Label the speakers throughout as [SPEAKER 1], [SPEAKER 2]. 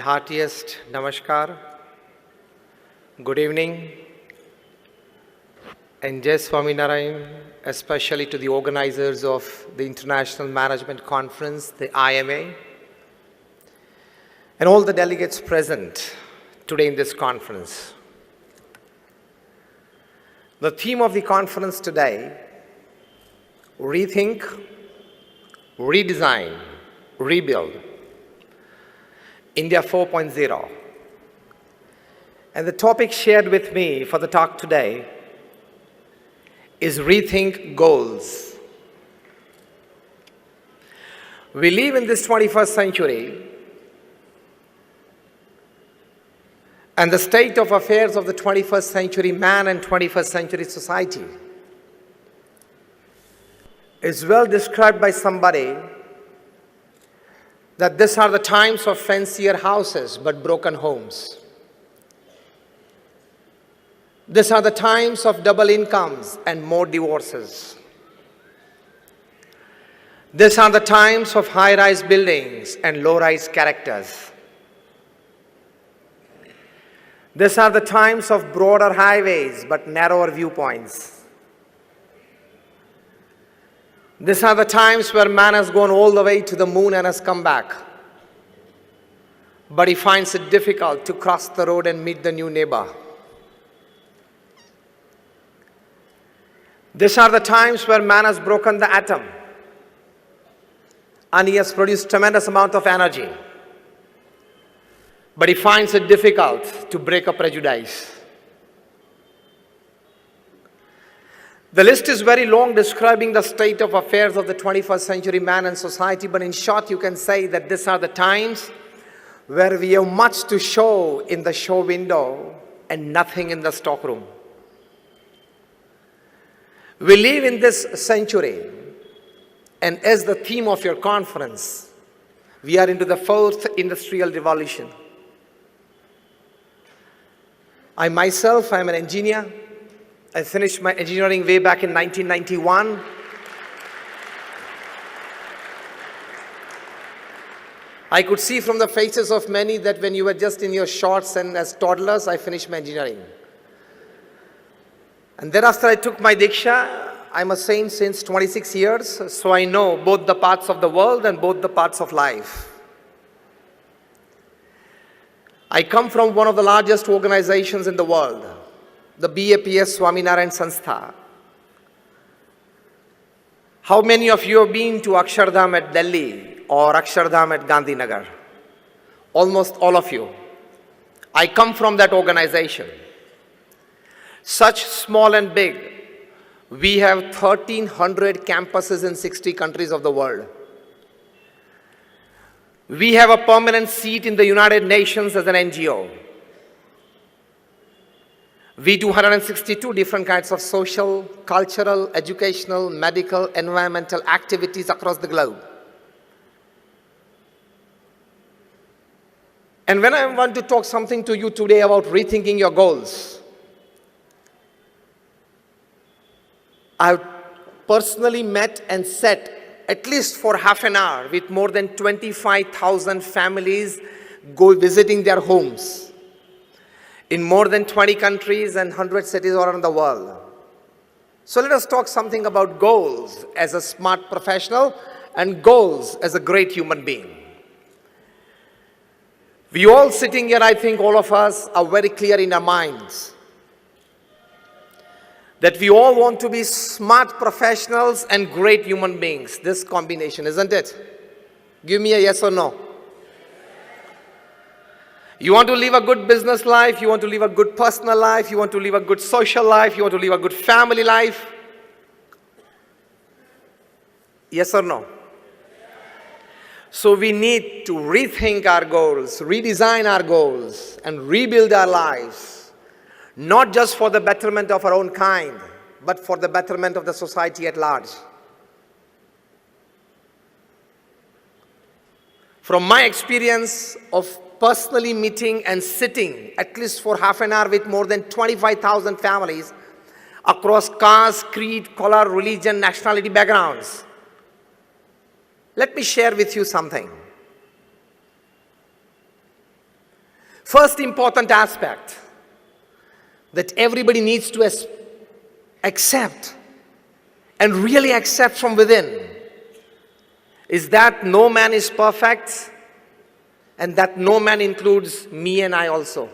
[SPEAKER 1] heartiest namaskar, good evening, and Jai Swaminarayan, especially to the organizers of the International Management Conference, the IMA, and all the delegates present today in this conference. The theme of the conference today, Rethink, Redesign, Rebuild, India 4.0. And the topic shared with me for the talk today is Rethink Goals. We live in this 21st century, and the state of affairs of the 21st century man and 21st century society is well described by somebody that these are the times of fancier houses but broken homes. These are the times of double incomes and more divorces. These are the times of high-rise buildings and low-rise characters. These are the times of broader highways but narrower viewpoints. These are the times where man has gone all the way to the moon and has come back. But he finds it difficult to cross the road and meet the new neighbor. These are the times where man has broken the atom and he has produced tremendous amount of energy. But he finds it difficult to break a prejudice. The list is very long describing the state of affairs of the 21st century man and society, but in short you can say that these are the times where we have much to show in the show window and nothing in the stockroom. We live in this century, and as the theme of your conference, we are into the fourth industrial revolution. I myself am an engineer. I finished my engineering way back in 1991. I could see from the faces of many that when you were just in your shorts and as toddlers, I finished my engineering. And thereafter I took my Diksha. I'm a saint since 26 years, so I know both the parts of the world and both the parts of life. I come from one of the largest organizations in the world, the BAPS Swaminarayan Sanstha. How many of you have been to Akshardham at Delhi or Akshardham at Gandhinagar? Almost all of you. I come from that organization. Such small and big, we have 1,300 campuses in 60 countries of the world. We have a permanent seat in the United Nations as an NGO. We do 162 different kinds of social, cultural, educational, medical, environmental activities across the globe. And when I want to talk something to you today about rethinking your goals, I've personally met and sat at least for half an hour with more than 25,000 families visiting their homes in more than 20 countries and 100 cities around the world. So let us talk something about goals as a smart professional and goals as a great human being. We all sitting here, I think all of us are very clear in our minds that we all want to be smart professionals and great human beings. This combination, isn't it? Give me a yes or no. You want to live a good business life, you want to live a good personal life, you want to live a good social life, you want to live a good family life. Yes or no? So we need to rethink our goals, redesign our goals, and rebuild our lives, not just for the betterment of our own kind, but for the betterment of the society at large. From my experience of personally meeting and sitting at least for half an hour with more than 25,000 families across caste, creed, color, religion, nationality backgrounds, let me share with you something. First important aspect that everybody needs to accept and really accept from within is that no man is perfect, and that no man includes me and I also.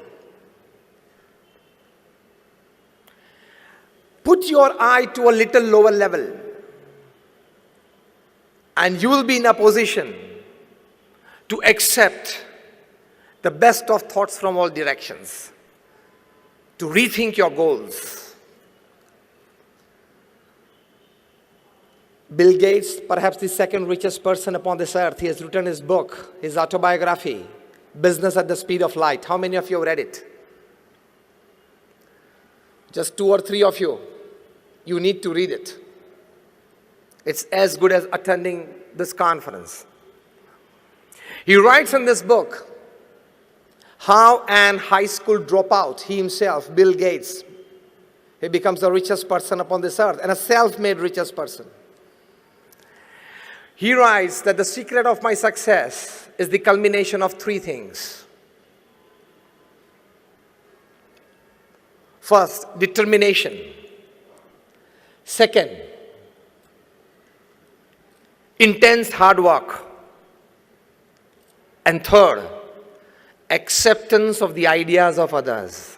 [SPEAKER 1] Put your eye to a little lower level, and you will be in a position to accept the best of thoughts from all directions, to rethink your goals. Bill Gates, perhaps the second richest person upon this earth, he has written his book, his autobiography, Business at the Speed of Light. How many of you have read it? Just 2 or 3 of you. You need to read it. It's as good as attending this conference. He writes in this book how an high school dropout, he himself, Bill Gates, he becomes the richest person upon this earth and a self-made richest person. He writes that the secret of my success is the culmination of 3 things. First, determination. Second, intense hard work. And third, acceptance of the ideas of others.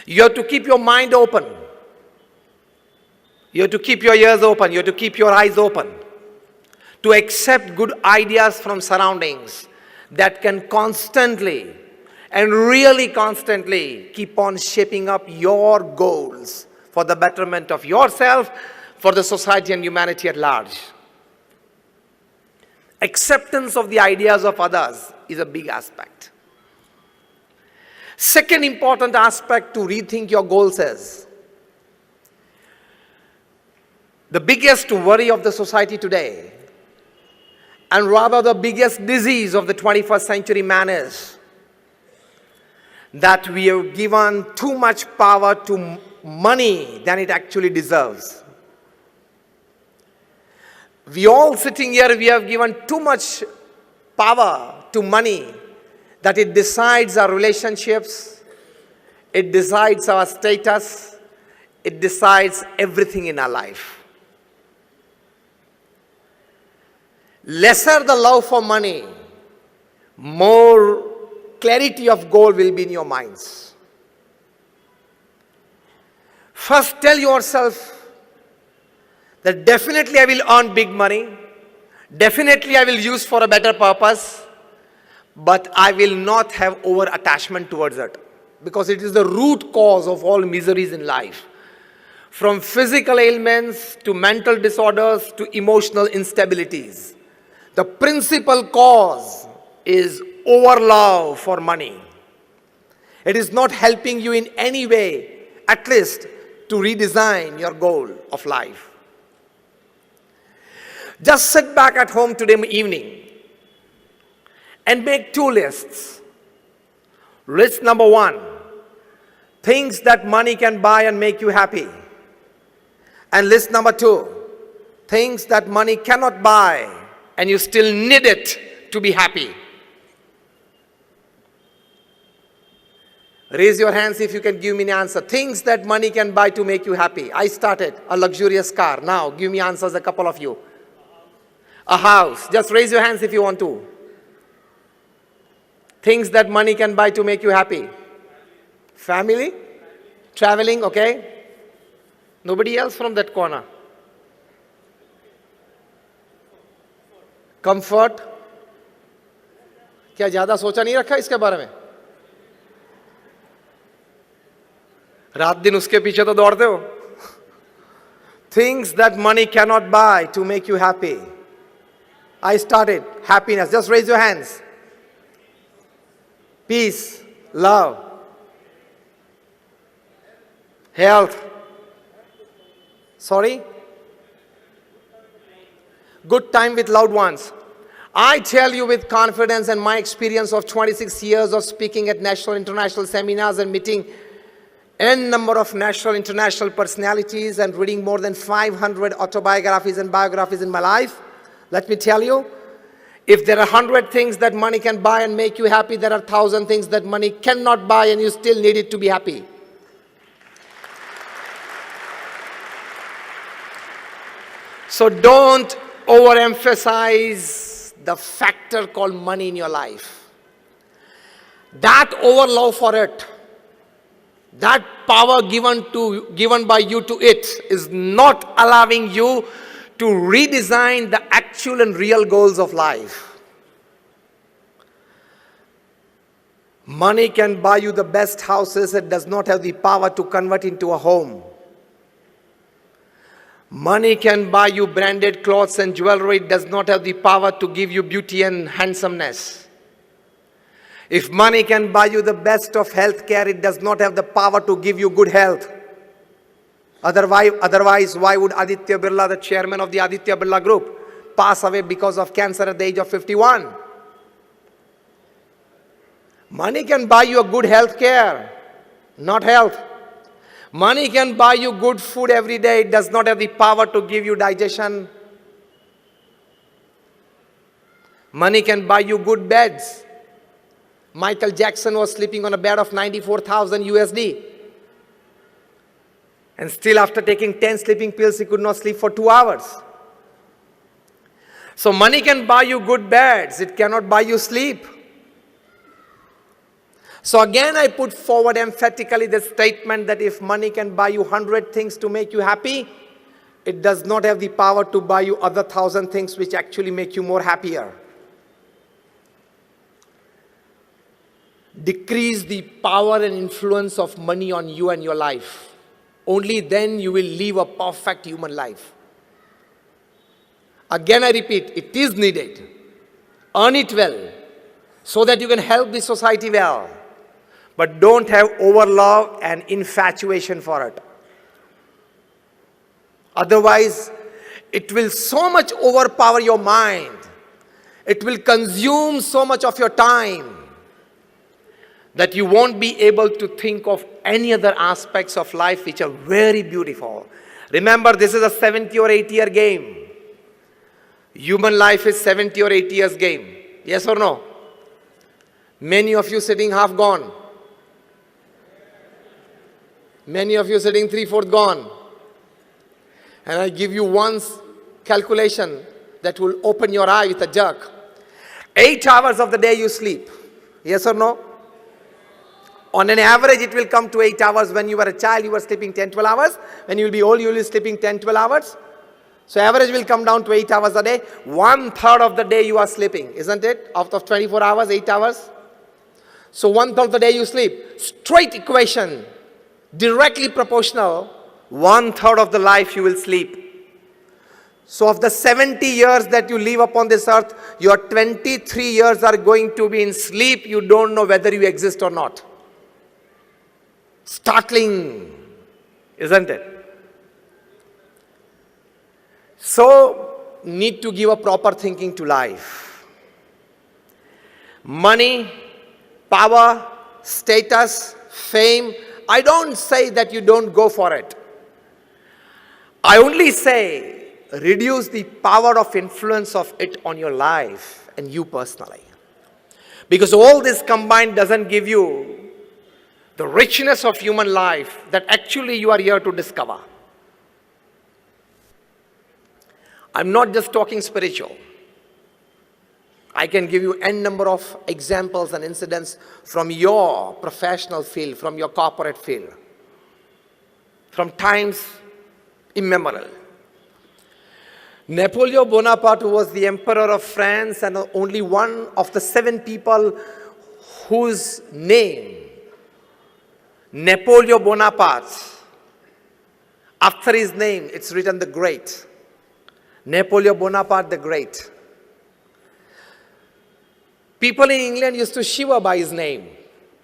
[SPEAKER 1] You have to keep your mind open. You have to keep your ears open. You have to keep your eyes open to accept good ideas from surroundings that can constantly and really constantly keep on shaping up your goals for the betterment of yourself, for the society and humanity at large. Acceptance of the ideas of others is a big aspect. Second important aspect to rethink your goals is the biggest worry of the society today, and rather the biggest disease of the 21st century man, is that we have given too much power to money than it actually deserves. We all sitting here, we have given too much power to money that it decides our relationships, it decides our status, it decides everything in our life. Lesser the love for money, more clarity of goal will be in your minds. First, tell yourself that definitely I will earn big money, definitely I will use for a better purpose, but I will not have over-attachment towards it, because it is the root cause of all miseries in life. From physical ailments to mental disorders to emotional instabilities. The principal cause is overlove for money. It is not helping you in any way, at least to redesign your goal of life. Just sit back at home today evening and make 2 lists. List number 1, things that money can buy and make you happy. And list number 2, things that money cannot buy and you still need it to be happy. Raise your hands if you can give me an answer. Things that money can buy to make you happy. I started a luxurious car. Now give me answers, a couple of you. A house. Just raise your hands if you want to. Things that money can buy to make you happy. Family? Traveling, okay? Nobody else from that corner. Comfort? क्या ज्यादा सोचा नहीं रखा इसके बारे में? रात दिन उसके पीछे तो दौड़ते हो. Things that money cannot buy to make you happy. I started. Happiness. Just raise your hands. Peace, love, health. Sorry? Good time with loved ones. I tell you with confidence and my experience of 26 years of speaking at national, international seminars and meeting n number of national, international personalities and reading more than 500 autobiographies and biographies in my life, let me tell you, If there are 100 things that money can buy and make you happy, there are 1,000 things that money cannot buy and you still need it to be happy. So don't overemphasize the factor called money in your life. That overlove for it, that power given by you to it is not allowing you to redesign the actual and real goals of life. Money can buy you the best houses, it does not have the power to convert into a home. Money can buy you branded clothes and jewelry, it does not have the power to give you beauty and handsomeness. If money can buy you the best of health care, it does not have the power to give you good health. Otherwise, why would Aditya Birla, the chairman of the Aditya Birla Group, pass away because of cancer at the age of 51? Money can buy you a good health care, not health. Money can buy you good food every day. It does not have the power to give you digestion. Money can buy you good beds. Michael Jackson was sleeping on a bed of 94,000 USD. And still after taking 10 sleeping pills, he could not sleep for 2 hours. So money can buy you good beds. It cannot buy you sleep. So again, I put forward emphatically the statement that if money can buy you 100 things to make you happy, it does not have the power to buy you other 1,000 things which actually make you more happier. Decrease the power and influence of money on you and your life. Only then you will live a perfect human life. Again, I repeat, it is needed. Earn it well so that you can help the society well. But don't have overlove and infatuation for it. Otherwise, it will so much overpower your mind. It will consume so much of your time that you won't be able to think of any other aspects of life which are very beautiful. Remember, this is a 70 or 80 year game. Human life is 70 or 80 years game. Yes or no? Many of you sitting half gone. Many of you sitting 3/4 gone. And I give you one calculation that will open your eye with a jerk. 8 hours of the day you sleep. Yes or no? On an average, it will come to 8 hours. When you were a child, you were sleeping 10, 12 hours. When you will be old, you will be sleeping 10, 12 hours. So average will come down to 8 hours a day. 1/3 of the day you are sleeping, isn't it? Out of 24 hours, 8 hours. So 1/3 of the day you sleep. Straight equation, directly proportional, 1/3 of the life you will sleep. So of the 70 years that you live upon this earth, your 23 years are going to be in sleep. You don't know whether you exist or not. Startling, isn't it? So, need to give a proper thinking to life. Money, power, status, fame. I don't say that you don't go for it. I only say reduce the power of influence of it on your life and you personally. Because all this combined doesn't give you the richness of human life that actually you are here to discover. I'm not just talking spiritual. I can give you n number of examples and incidents from your professional field, from your corporate field, from times immemorial. Napoleon Bonaparte, who was the emperor of France and only one of the 7 people whose name, Napoleon Bonaparte, after his name, it's written the Great. Napoleon Bonaparte the Great. People in England used to shiver by his name.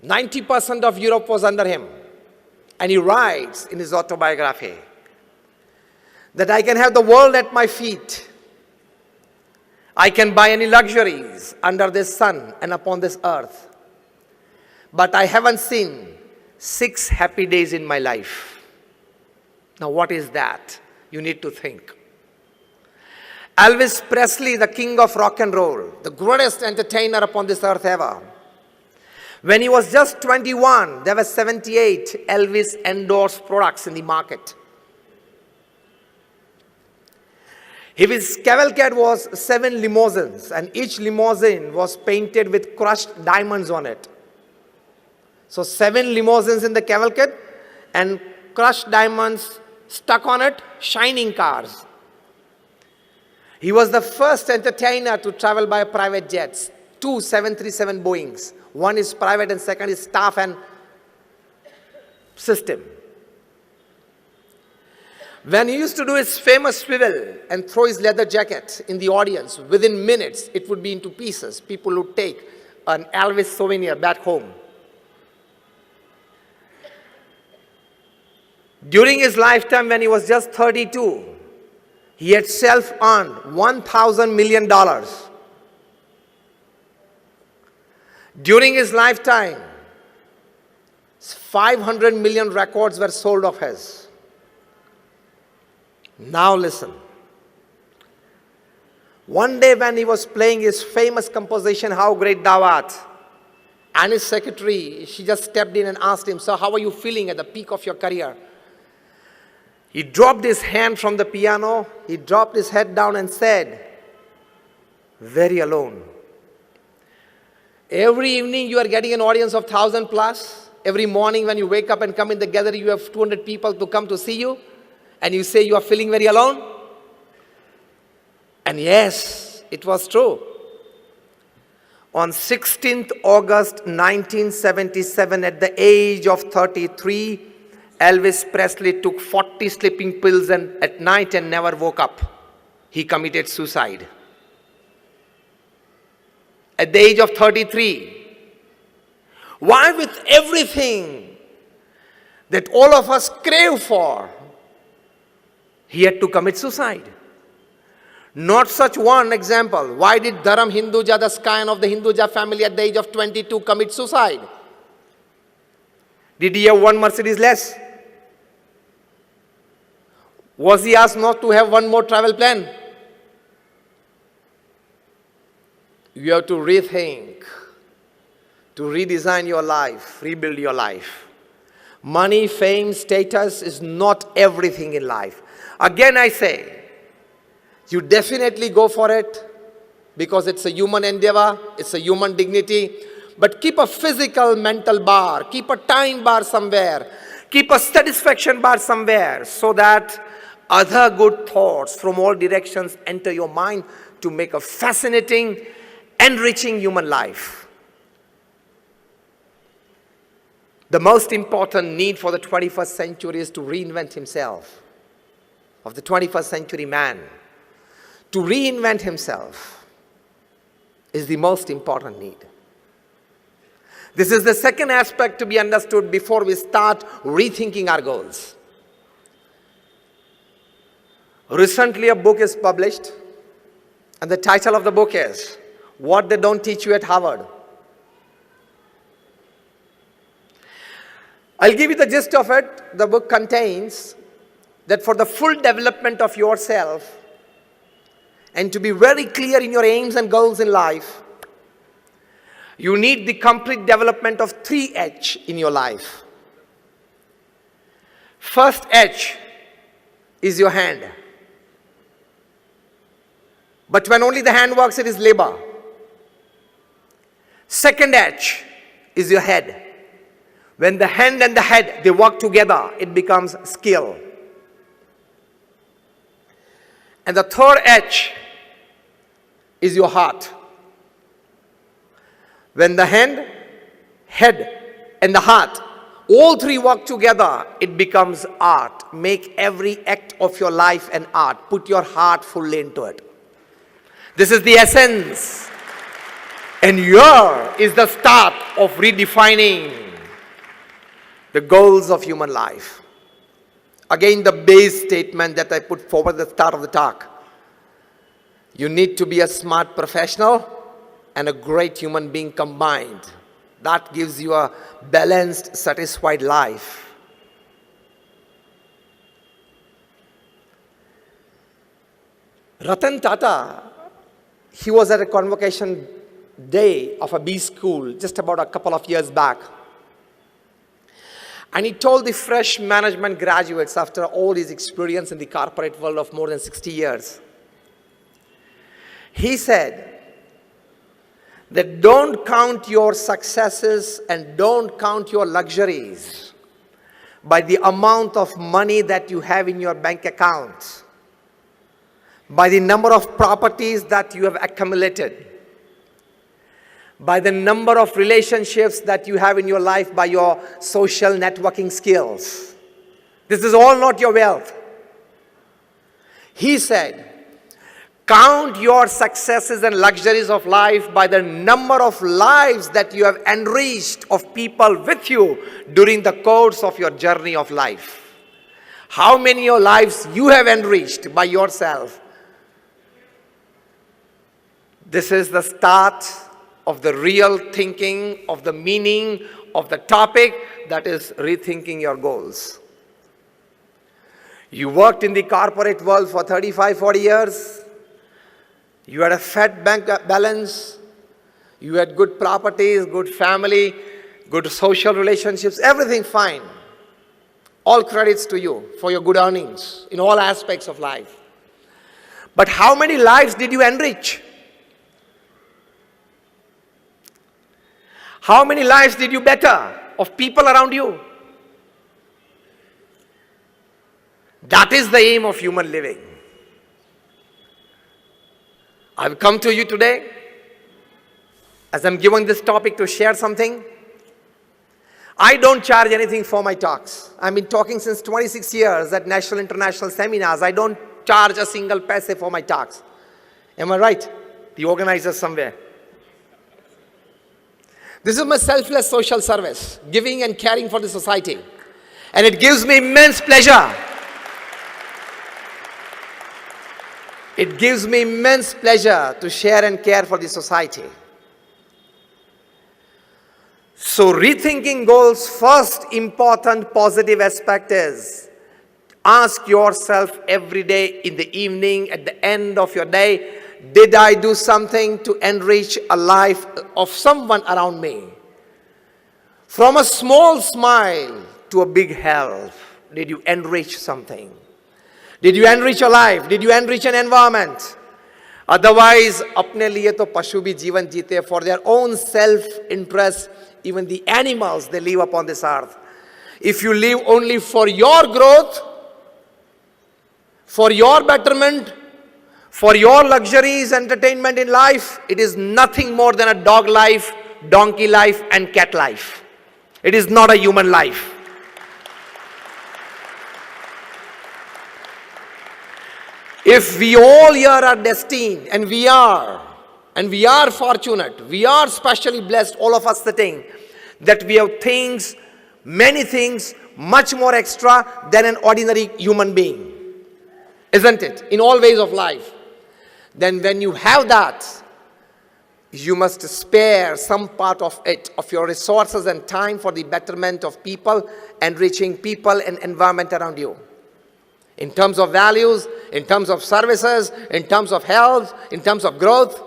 [SPEAKER 1] 90% of Europe was under him. And he writes in his autobiography that I can have the world at my feet. I can buy any luxuries under this sun and upon this earth. But I haven't seen 6 happy days in my life. Now what is that? You need to think. Elvis Presley, the king of rock and roll, the greatest entertainer upon this earth ever. When he was just 21, there were 78 Elvis endorsed products in the market. His cavalcade was 7 limousines, and each limousine was painted with crushed diamonds on it. So 7 limousines in the cavalcade and crushed diamonds stuck on it, shining cars. He was the first entertainer to travel by private jets, 2 737 Boeings. One is private and second is staff and system. When he used to do his famous swivel and throw his leather jacket in the audience, within minutes it would be into pieces. People would take an Elvis souvenir back home. During his lifetime, when he was just 32, he had self-earned $1,000 million. During his lifetime, 500 million records were sold of his. Now listen. One day when he was playing his famous composition, How Great Thou Art, and his secretary, she just stepped in and asked him, "Sir, how are you feeling at the peak of your career?" He dropped his hand from the piano, he dropped his head down and said, "Very alone." Every evening you are getting an audience of 1,000 plus. Every morning when you wake up and come in the gathering, you have 200 people to come to see you. And you say you are feeling very alone? And yes, it was true. On 16th August 1977, at the age of 33, Elvis Presley took 40 sleeping pills at night and never woke up. He committed suicide. At the age of 33. Why, with everything that all of us crave for, he had to commit suicide? Not such one example. Why did Dharam Hinduja, the scion of the Hinduja family, at the age of 22 commit suicide? Did he have one Mercedes less? Was he asked not to have one more travel plan? You have to rethink, to redesign your life, rebuild your life. Money, fame, status is not everything in life. Again I say, you definitely go for it because it's a human endeavor, it's a human dignity. But keep a physical mental bar, keep a time bar somewhere, keep a satisfaction bar somewhere so that other good thoughts from all directions enter your mind to make a fascinating, enriching human life. The most important need for the 21st century is to reinvent himself. Of the 21st century man, to reinvent himself is the most important need. This is the second aspect to be understood before we start rethinking our goals. Recently, a book is published, and the title of the book is What They Don't Teach You at Harvard. I'll give you the gist of it. The book contains that for the full development of yourself and to be very clear in your aims and goals in life, you need the complete development of 3 H in your life. First H is your hand. But when only the hand works, it is labor. Second H is your head. When the hand and the head, they work together, it becomes skill. And the third H is your heart. When the hand, head, and the heart, all 3 work together, it becomes art. Make every act of your life an art. Put your heart fully into it. This is the essence. And here is the start of redefining the goals of human life. Again, the base statement that I put forward at the start of the talk. You need to be a smart professional and a great human being combined. That gives you a balanced, satisfied life. Ratan Tata, he was at a convocation day of a B school just about a couple of years back. And he told the fresh management graduates after all his experience in the corporate world of more than 60 years, he said that don't count your successes and don't count your luxuries by the amount of money that you have in your bank account, by the number of properties that you have accumulated, by the number of relationships that you have in your life, by your social networking skills. This is all not your wealth. He said, count your successes and luxuries of life by the number of lives that you have enriched of people with you during the course of your journey of life. How many of lives you have enriched by yourself. This is the start of the real thinking, of the meaning of the topic, that is rethinking your goals. You worked in the corporate world for 35, 40 years. You had a fat bank balance. You had good properties, good family, good social relationships, everything fine. All credits to you for your good earnings in all aspects of life. But how many lives did you enrich? How many lives did you better of people around you? That is the aim of human living. I've come to you today as I'm given this topic to share something. I don't charge anything for my talks. I've been talking since 26 years at national, international seminars. I don't charge a single paise for my talks. Am I right? The organizers somewhere. This is my selfless social service, giving and caring for the society. And it gives me immense pleasure. It gives me immense pleasure to share and care for the society. So rethinking goals, first important positive aspect is ask yourself every day in the evening, at the end of your day, did I do something to enrich a life of someone around me? From a small smile to a big help, did you enrich something? Did you enrich your life? Did you enrich an environment? Otherwise, अपने लिए तो पशु भी जीवन जीते for their own self-interest. Even the animals, they live upon this earth. If you live only for your growth, for your betterment, for your luxuries, entertainment in life, it is nothing more than a dog life, donkey life, and cat life. It is not a human life. If we all here are destined, and we are fortunate, we are specially blessed, all of us sitting, that we have things, many things, much more extra than an ordinary human being. Isn't it? In all ways of life. Then when you have that, you must spare some part of it, of your resources and time for the betterment of people, enriching people and environment around you. In terms of values, in terms of services, in terms of health, in terms of growth.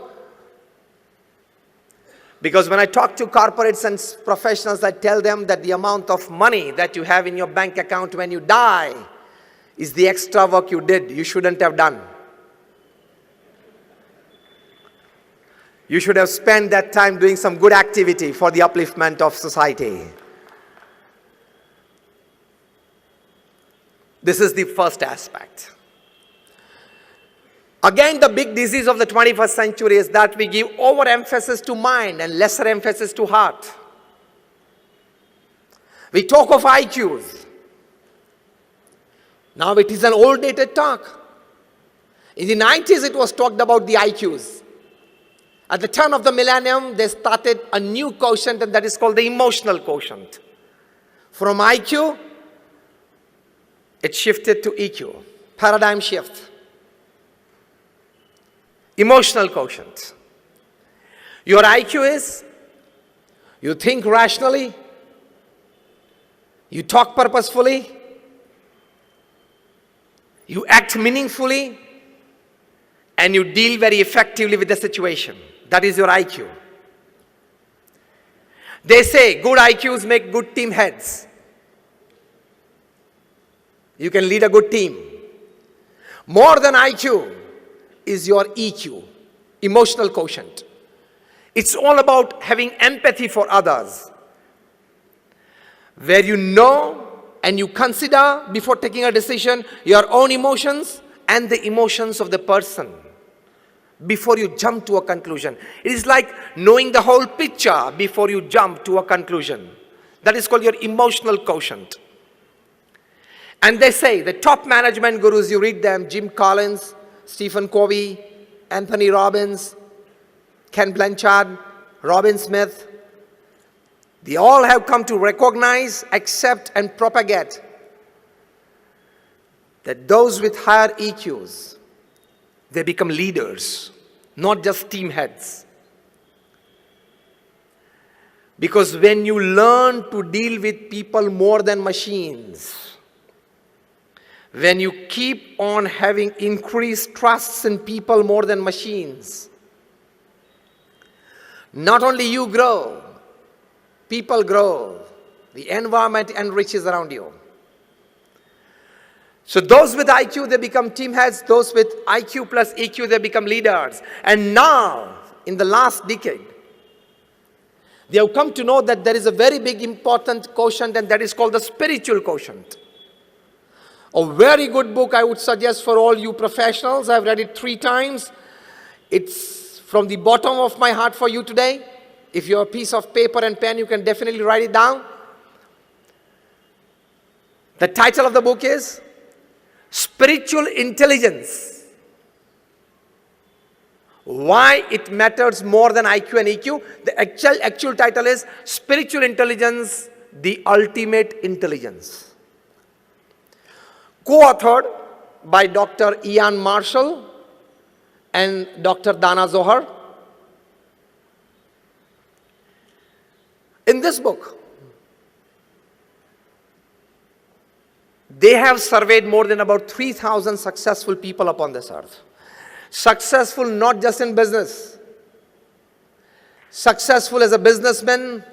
[SPEAKER 1] Because when I talk to corporates and professionals, I tell them that the amount of money that you have in your bank account when you die is the extra work you did, you shouldn't have done. You should have spent that time doing some good activity for the upliftment of society. This is the first aspect. Again, the big disease of the 21st century is that we give overemphasis to mind and lesser emphasis to heart. We talk of IQs. Now it is an old dated talk. In the 90s, it was talked about the IQs. At the turn of the millennium, they started a new quotient, and that is called the emotional quotient. From IQ, it shifted to EQ. Paradigm shift. Emotional quotient. Your IQ is, you think rationally, you talk purposefully, you act meaningfully, and you deal very effectively with the situation. That is your IQ. They say good IQs make good team heads. You can lead a good team. More than IQ is your EQ, emotional quotient. It's all about having empathy for others, where you know and you consider before taking a decision your own emotions and the emotions of the person before you jump to a conclusion. It is like knowing the whole picture before you jump to a conclusion. That is called your emotional quotient. And they say, the top management gurus, you read them, Jim Collins, Stephen Covey, Anthony Robbins, Ken Blanchard, Robin Smith, they all have come to recognize, accept, and propagate that those with higher EQs, they become leaders, not just team heads. Because when you learn to deal with people more than machines, when you keep on having increased trusts in people more than machines, not only you grow, people grow, the environment enriches around you. So those with IQ, they become team heads. Those with IQ plus EQ, they become leaders. And now, in the last decade, they have come to know that there is a very big important quotient, and that is called the spiritual quotient. A very good book I would suggest for all you professionals. I've read it 3 times. It's from the bottom of my heart for you today. If you have a piece of paper and pen, you can definitely write it down. The title of the book is Spiritual Intelligence. Why it matters more than IQ and EQ. The actual title is Spiritual Intelligence, the Ultimate Intelligence. Co-authored by Dr. Ian Marshall and Dr. Dana Zohar. In this book, they have surveyed more than about 3,000 successful people upon this earth. Successful not just in business. Successful as a businessman,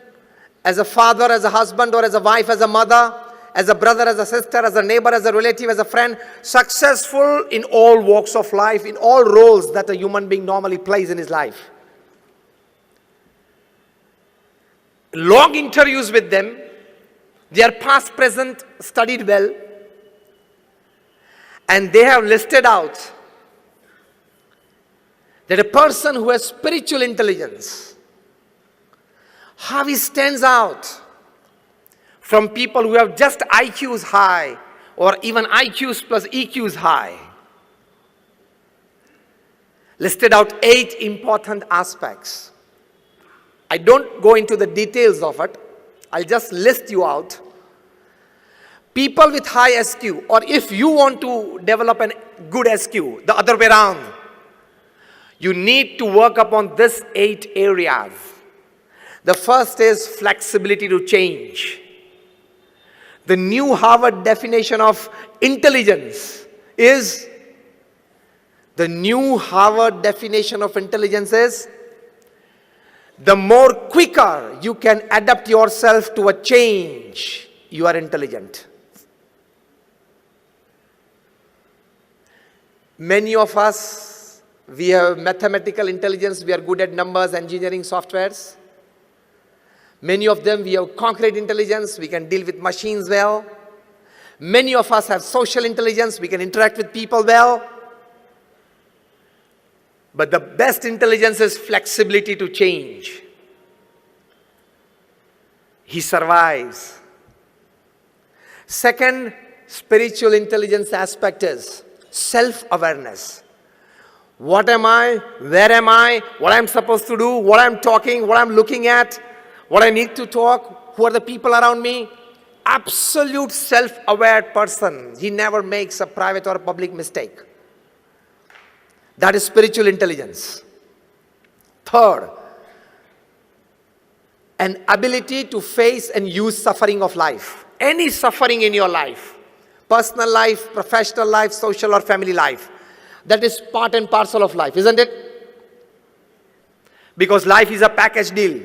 [SPEAKER 1] as a father, as a husband, or as a wife, as a mother, as a brother, as a sister, as a neighbor, as a relative, as a friend. Successful in all walks of life, in all roles that a human being normally plays in his life. Long interviews with them, their past, present, studied well, and they have listed out that a person who has spiritual intelligence, how he stands out from people who have just IQs high or even IQs plus EQs high. Listed out 8 important aspects. I don't go into the details of it. I'll just list you out. People with high SQ, or if you want to develop a good SQ, the other way around, you need to work upon these 8 areas. The first is flexibility to change. The new Harvard definition of intelligence is, the more quicker you can adapt yourself to a change, you are intelligent. Many of us, we have mathematical intelligence, we are good at numbers, engineering, softwares. Many of them, we have concrete intelligence, we can deal with machines well. Many of us have social intelligence, we can interact with people well. But the best intelligence is flexibility to change. He survives. Second, spiritual intelligence aspect is self-awareness. What am I? Where am I? What I'm supposed to do? What I'm talking? What I'm looking at? What I need to talk? Who are the people around me? Absolute self-aware person. He never makes a private or a public mistake. That is spiritual intelligence. Third, an ability to face and use suffering of life. Any suffering in your life, personal life, professional life, social or family life. That is part and parcel of life, isn't it? Because life is a package deal.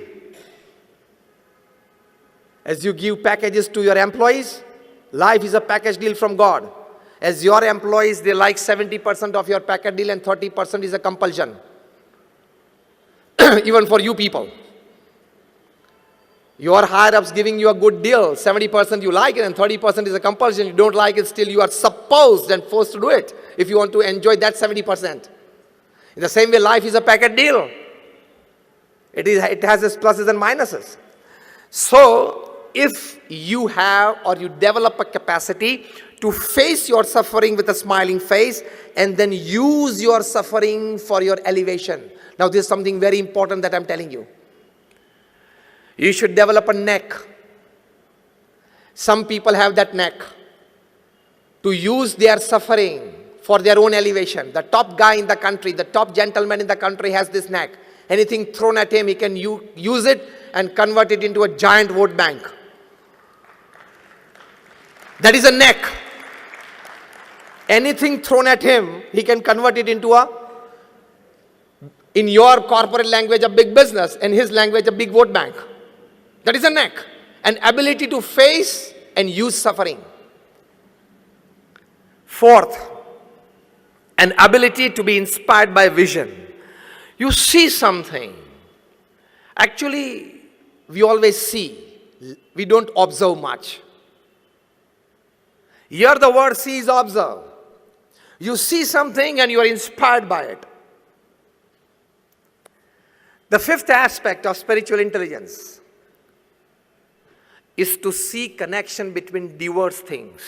[SPEAKER 1] As you give packages to your employees, life is a package deal from God. As your employees, they like 70% of your package deal and 30% is a compulsion. Even for you people. Your higher-ups giving you a good deal, 70% you like it and 30% is a compulsion. You don't like it, still you are supposed and forced to do it if you want to enjoy that 70%. In the same way, life is a package deal. It has its pluses and minuses. So, if you have or you develop a capacity to face your suffering with a smiling face and then use your suffering for your elevation. Now, this is something very important that I'm telling you. You should develop a neck. Some people have that neck to use their suffering for their own elevation. The top guy in the country, the top gentleman in the country has this neck. Anything thrown at him, he can use it and convert it into a giant vote bank. That is a neck. Anything thrown at him, he can convert it into in your corporate language, a big business, in his language, a big vote bank. That is a neck. An ability to face and use suffering. Fourth, an ability to be inspired by vision. You see something. Actually, we always see. We don't observe much. Here the word see is observe. You see something and you are inspired by it. The fifth aspect of spiritual intelligence is to see connection between diverse things.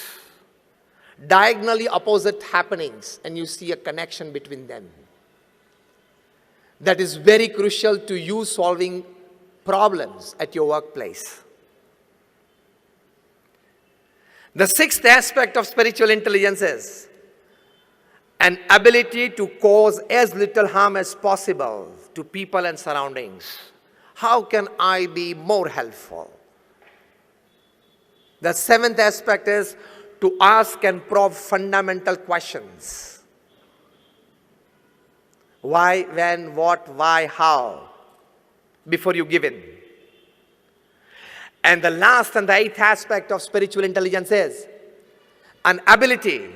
[SPEAKER 1] Diagonally opposite happenings, and you see a connection between them. That is very crucial to you solving problems at your workplace. The sixth aspect of spiritual intelligence is an ability to cause as little harm as possible to people and surroundings. How can I be more helpful? The seventh aspect is to ask and probe fundamental questions. Why, when, what, why, how, before you give in. And the last and the eighth aspect of spiritual intelligence is an ability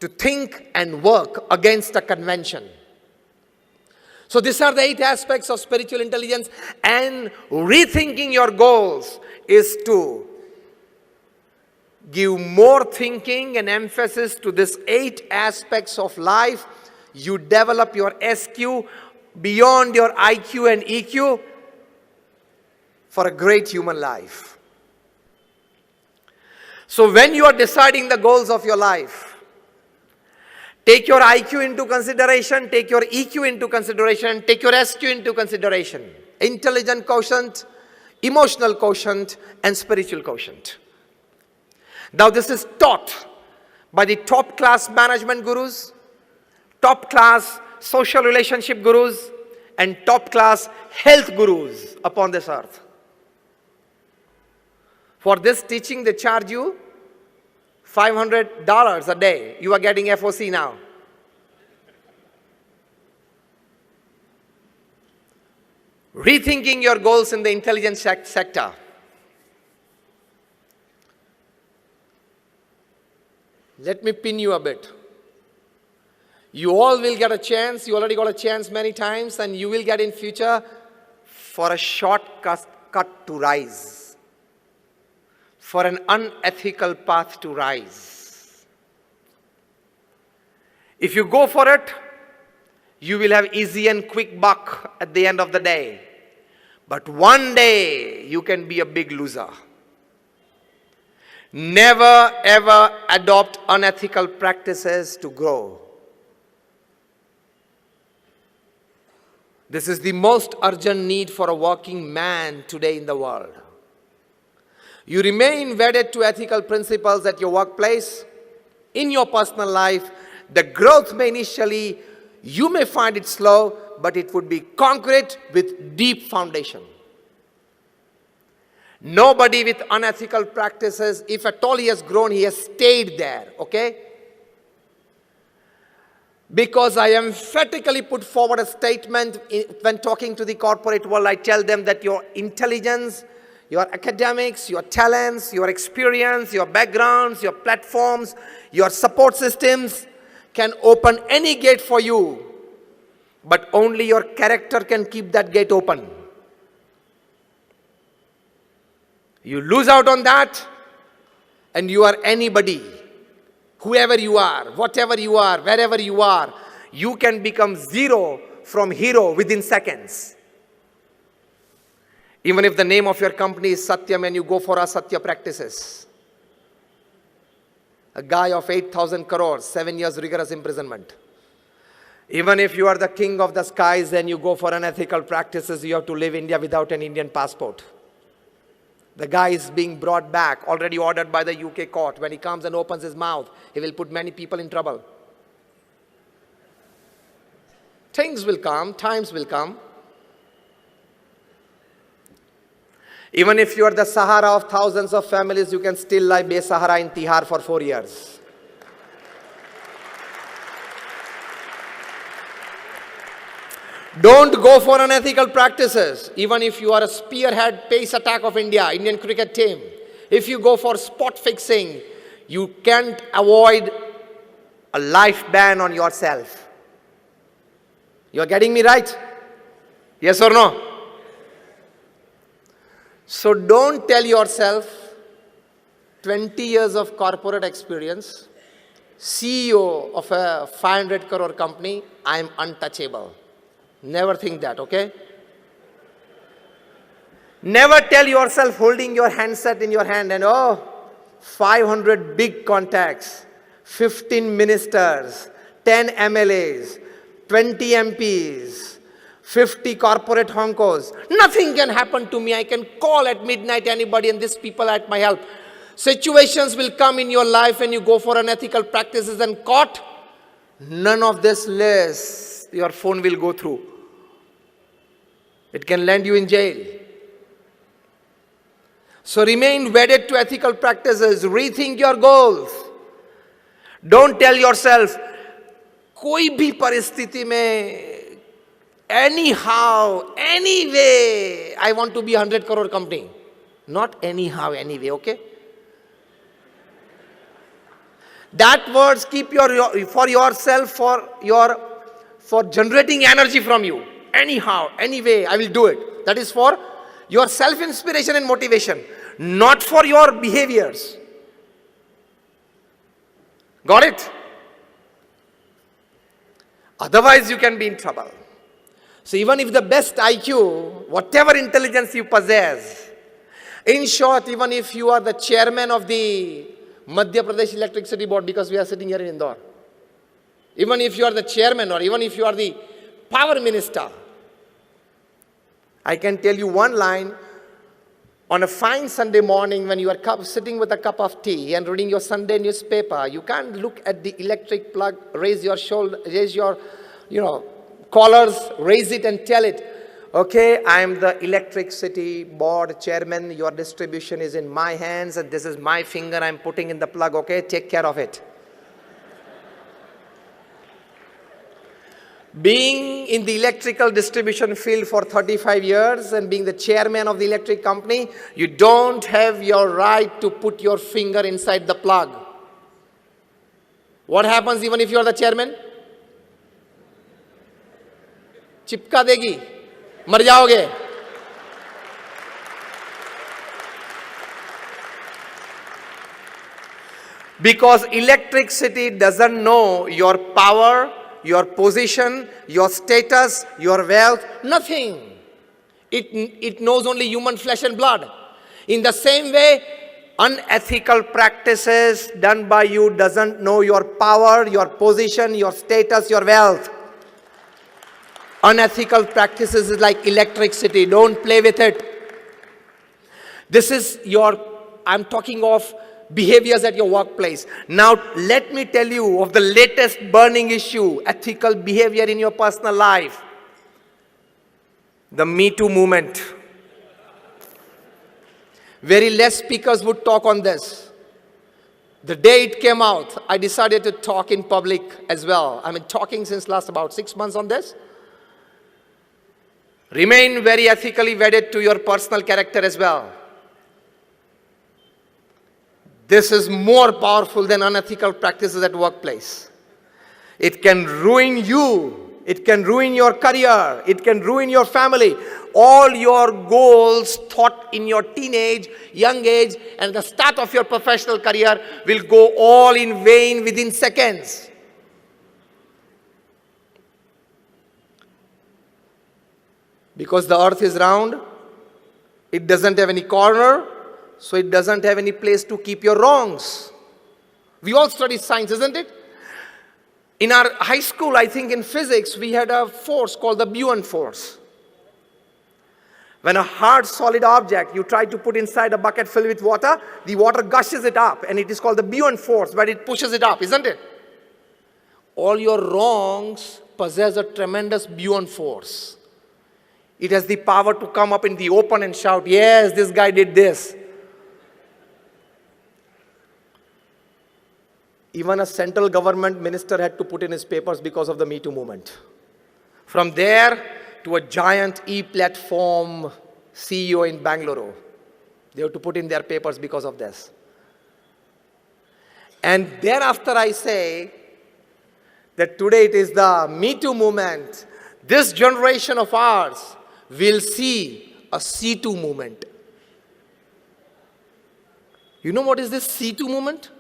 [SPEAKER 1] to think and work against a convention. So these are the 8 aspects of spiritual intelligence, and rethinking your goals is to give more thinking and emphasis to these 8 aspects of life. You develop your SQ beyond your IQ and EQ for a great human life. So when you are deciding the goals of your life, take your IQ into consideration, take your EQ into consideration, take your SQ into consideration. Intelligent quotient, emotional quotient, and spiritual quotient. Now this is taught by the top class management gurus, top class social relationship gurus, and top class health gurus upon this earth. For this teaching, they charge you $500 a day. You are getting FOC now. Rethinking your goals in the intelligence sector. Let me pin you a bit. You all will get a chance. You already got a chance many times, and you will get in future for a shortcut to rise. For an unethical path to rise. If you go for it, you will have easy and quick buck at the end of the day. But one day, you can be a big loser. Never ever adopt unethical practices to grow. This is the most urgent need for a working man today in the world. You remain wedded to ethical principles at your workplace, in your personal life. The growth may initially, you may find it slow, but it would be concrete with deep foundation. Nobody with unethical practices, if at all he has grown, he has stayed there, okay? Because I emphatically put forward a statement when talking to the corporate world. I tell them that your intelligence, your academics, your talents, your experience, your backgrounds, your platforms, your support systems can open any gate for you. But only your character can keep that gate open. You lose out on that, and you are anybody. Whoever you are, whatever you are, wherever you are, you can become zero from hero within seconds. Even if the name of your company is Satyam and you go for Asatya practices. A guy of 8,000 crores, 7 years rigorous imprisonment. Even if you are the king of the skies and you go for unethical practices, you have to leave India without an Indian passport. The guy is being brought back, already ordered by the UK court. When he comes and opens his mouth, he will put many people in trouble. Things will come, times will come. Even if you are the Sahara of thousands of families, you can still lie Be-Sahara in Tihar for 4 years. Don't go for unethical practices. Even if you are a spearhead pace attack of India, Indian cricket team, if you go for spot fixing, you can't avoid a life ban on yourself. You're getting me right? Yes or no? So don't tell yourself 20 years of corporate experience, CEO of a 500 crore company, I'm untouchable. Never think that, okay? Never tell yourself holding your handset in your hand and 500 big contacts, 15 ministers, 10 MLAs, 20 MPs, 50 corporate honkos. Nothing can happen to me. I can call at midnight anybody and these people at my help. Situations will come in your life and you go for unethical practices and caught. None of this list your phone will go through. It can land you in jail. So remain wedded to ethical practices. Rethink your goals. Don't tell yourself, koi bhi paristhiti mein, anyhow, anyway, I want to be 100 crore company. Not anyhow, anyway, okay? That words keep for yourself, for generating energy from you. Anyhow, anyway, I will do it. That is for your self-inspiration and motivation, not for your behaviors. Got it? Otherwise, you can be in trouble. So even if the best IQ, whatever intelligence you possess, in short, even if you are the chairman of the Madhya Pradesh Electricity Board, because we are sitting here in Indore, even if you are the chairman or even if you are the power minister, I can tell you one line. On a fine Sunday morning when you are sitting with a cup of tea and reading your Sunday newspaper, you can't look at the electric plug, raise your shoulder, raise your, collars, raise it and tell it, okay, I am the Electricity Board chairman, your distribution is in my hands and this is my finger I'm putting in the plug, okay, take care of it. Being in the electrical distribution field for 35 years and being the chairman of the electric company, you don't have your right to put your finger inside the plug. What happens even if you are the chairman? चिपका देगी, मर जाओगे. Because electricity doesn't know your power, your position, your status, your wealth, nothing. It knows only human flesh and blood. In the same way, unethical practices done by you doesn't know your power, your position, your status, your wealth. Unethical practices is like electricity. Don't play with it. This is I'm talking of behaviors at your workplace. Now, let me tell you of the latest burning issue, ethical behavior in your personal life. The Me Too movement. Very less speakers would talk on this. The day it came out, I decided to talk in public as well. I've been talking since last about 6 months on this. Remain very ethically wedded to your personal character as well. This is more powerful than unethical practices at workplace. It can ruin you. It can ruin your career. It can ruin your family. All your goals thought in your teenage, young age, and the start of your professional career will go all in vain within seconds. Because the earth is round, it doesn't have any corner, so it doesn't have any place to keep your wrongs. We all study science, isn't it? In our high school, I think in physics, we had a force called the Buoyant force. When a hard, solid object you try to put inside a bucket filled with water, the water gushes it up, and it is called the Buoyant force, but it pushes it up, isn't it? All your wrongs possess a tremendous Buoyant force. It has the power to come up in the open and shout, yes, this guy did this. Even a central government minister had to put in his papers because of the Me Too movement. From there to a giant e-platform CEO in Bangalore, they have to put in their papers because of this. And thereafter I say that today it is the Me Too movement. This generation of ours will see a C2 movement. You know what is this C2 movement?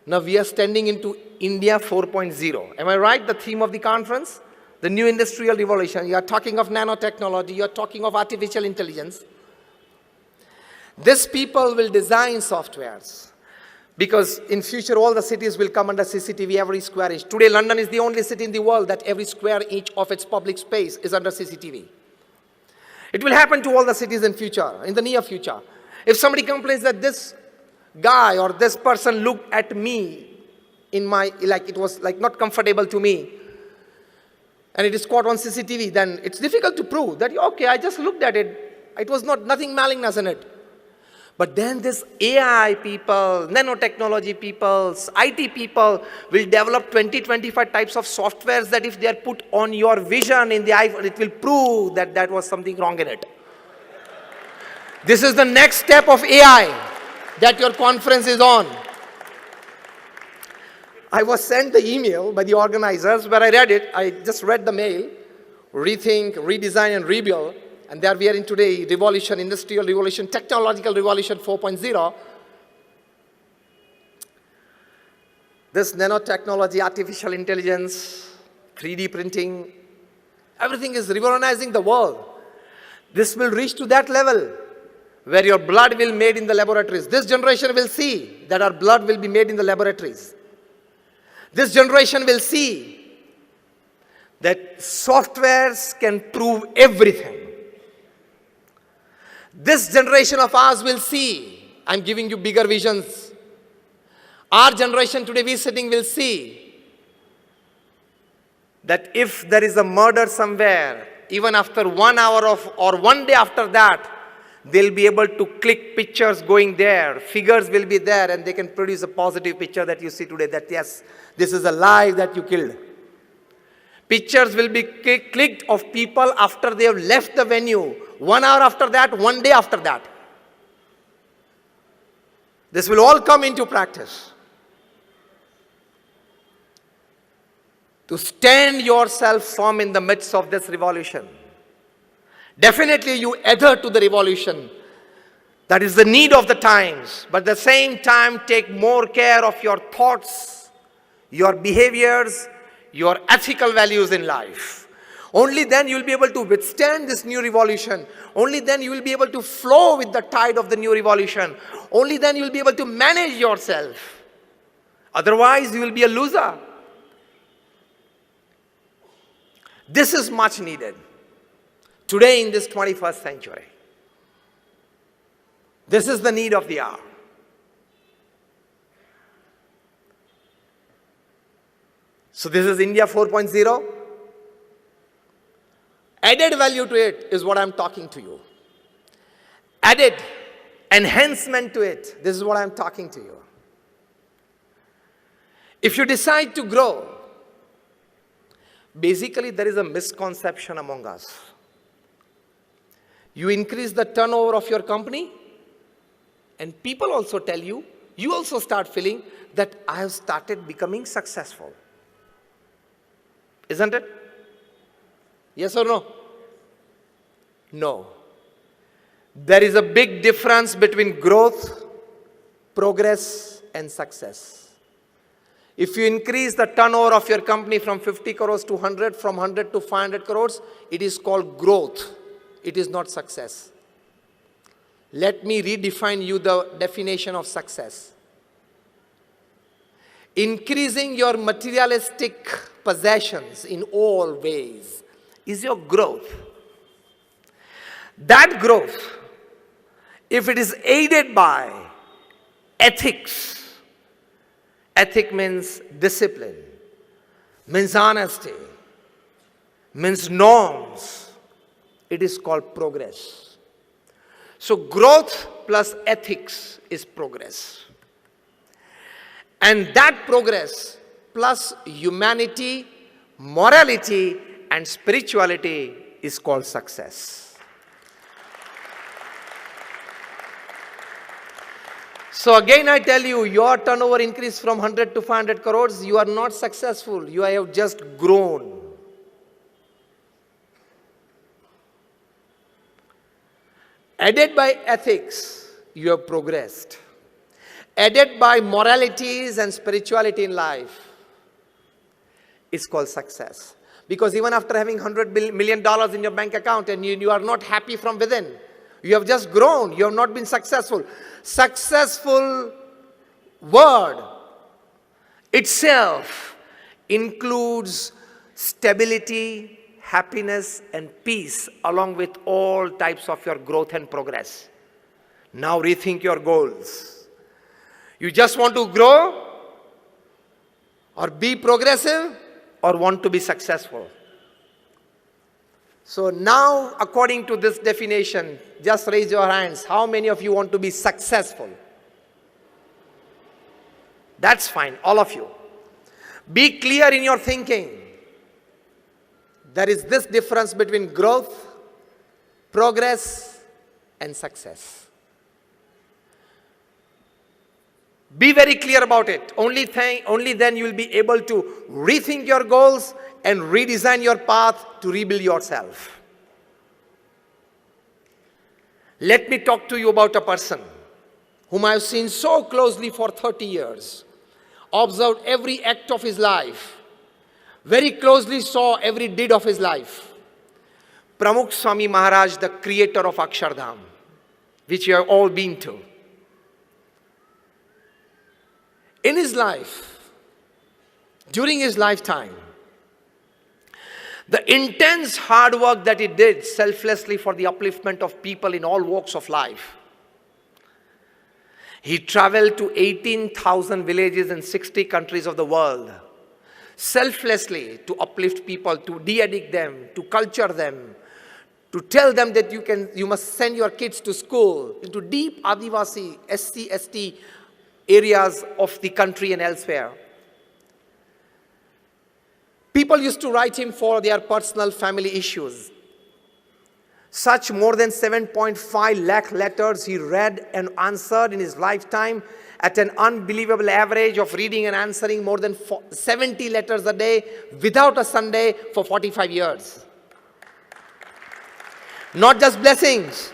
[SPEAKER 1] Now we are standing into India 4.0. Am I right? The theme of the conference? The new industrial revolution. You are talking of nanotechnology. You are talking of artificial intelligence. These people will design softwares. Because in future, all the cities will come under CCTV every square inch. Today, London is the only city in the world that every square inch of its public space is under CCTV. It will happen to all the cities in future, in the near future. If somebody complains that this guy or this person looked at me in my, like it was like not comfortable to me, and it is caught on CCTV, then it's difficult to prove that, okay, I just looked at it. It was nothing malignous in it. But then this AI people, nanotechnology people, IT people will develop 20, 25 types of softwares that if they are put on your vision in the iPhone, it will prove that that was something wrong in it. This is the next step of AI that your conference is on. I was sent the email by the organizers where I read it. I just read the mail, rethink, redesign, and rebuild. And there we are in today, revolution, industrial revolution, technological revolution 4.0. This nanotechnology, artificial intelligence, 3D printing, everything is revolutionizing the world. This will reach to that level where your blood will be made in the laboratories. This generation will see that our blood will be made in the laboratories. This generation will see that softwares can prove everything. This generation of ours will see, I'm giving you bigger visions. Our generation today we sitting will see that if there is a murder somewhere, even after 1 hour of, or 1 day after that, they'll be able to click pictures going there, figures will be there, and they can produce a positive picture that you see today that yes, this is a life that you killed. Pictures will be clicked of people after they have left the venue. 1 hour after that, 1 day after that. This will all come into practice. To stand yourself firm in the midst of this revolution. Definitely you adhere to the revolution. That is the need of the times. But at the same time, take more care of your thoughts, your behaviors, your ethical values in life. Only then you will be able to withstand this new revolution. Only then you will be able to flow with the tide of the new revolution. Only then you will be able to manage yourself. Otherwise, you will be a loser. This is much needed today in this 21st century. This is the need of the hour. So this is India 4.0. Added value to it is what I'm talking to you. Added enhancement to it, this is what I'm talking to you. If you decide to grow, basically there is a misconception among us. You increase the turnover of your company, and people also tell you, you also start feeling that I have started becoming successful. Isn't it? Yes or no? No. There is a big difference between growth, progress, and success. If you increase the turnover of your company from 50 crores to 100, from 100 to 500 crores, it is called growth. It is not success. Let me redefine you the definition of success. Increasing your materialistic possessions in all ways is your growth. That growth, if it is aided by ethics, ethic means discipline, means honesty, means norms, it is called progress. So growth plus ethics is progress. And that progress plus humanity, morality, and spirituality is called success. So again I tell you, your turnover increased from 100 to 500 crores, you are not successful, you have just grown. Aided by ethics, you have progressed. Aided by moralities and spirituality in life, it's called success. Because even after having $100 million in your bank account and you are not happy from within, you have just grown, you have not been successful. Successful word itself includes stability, happiness, and peace along with all types of your growth and progress. Now rethink your goals. You just want to grow or be progressive or want to be successful? So now, according to this definition, just raise your hands. How many of you want to be successful? That's fine, all of you. Be clear in your thinking. There is this difference between growth, progress, and success. Be very clear about it. Only then you will be able to rethink your goals and redesign your path to rebuild yourself. Let me talk to you about a person whom I have seen so closely for 30 years, observed every act of his life, very closely saw every deed of his life. Pramukh Swami Maharaj, the creator of Akshardham, which you have all been to. In his life, during his lifetime, the intense hard work that he did selflessly for the upliftment of people in all walks of life. He traveled to 18,000 villages in 60 countries of the world, selflessly to uplift people, to de-addict them, to culture them, to tell them that you must send your kids to school, into deep Adivasi, SC, ST areas of the country and elsewhere. People used to write him for their personal family issues. Such more than 7.5 lakh letters he read and answered in his lifetime at an unbelievable average of reading and answering more than 70 letters a day without a Sunday for 45 years. Not just blessings,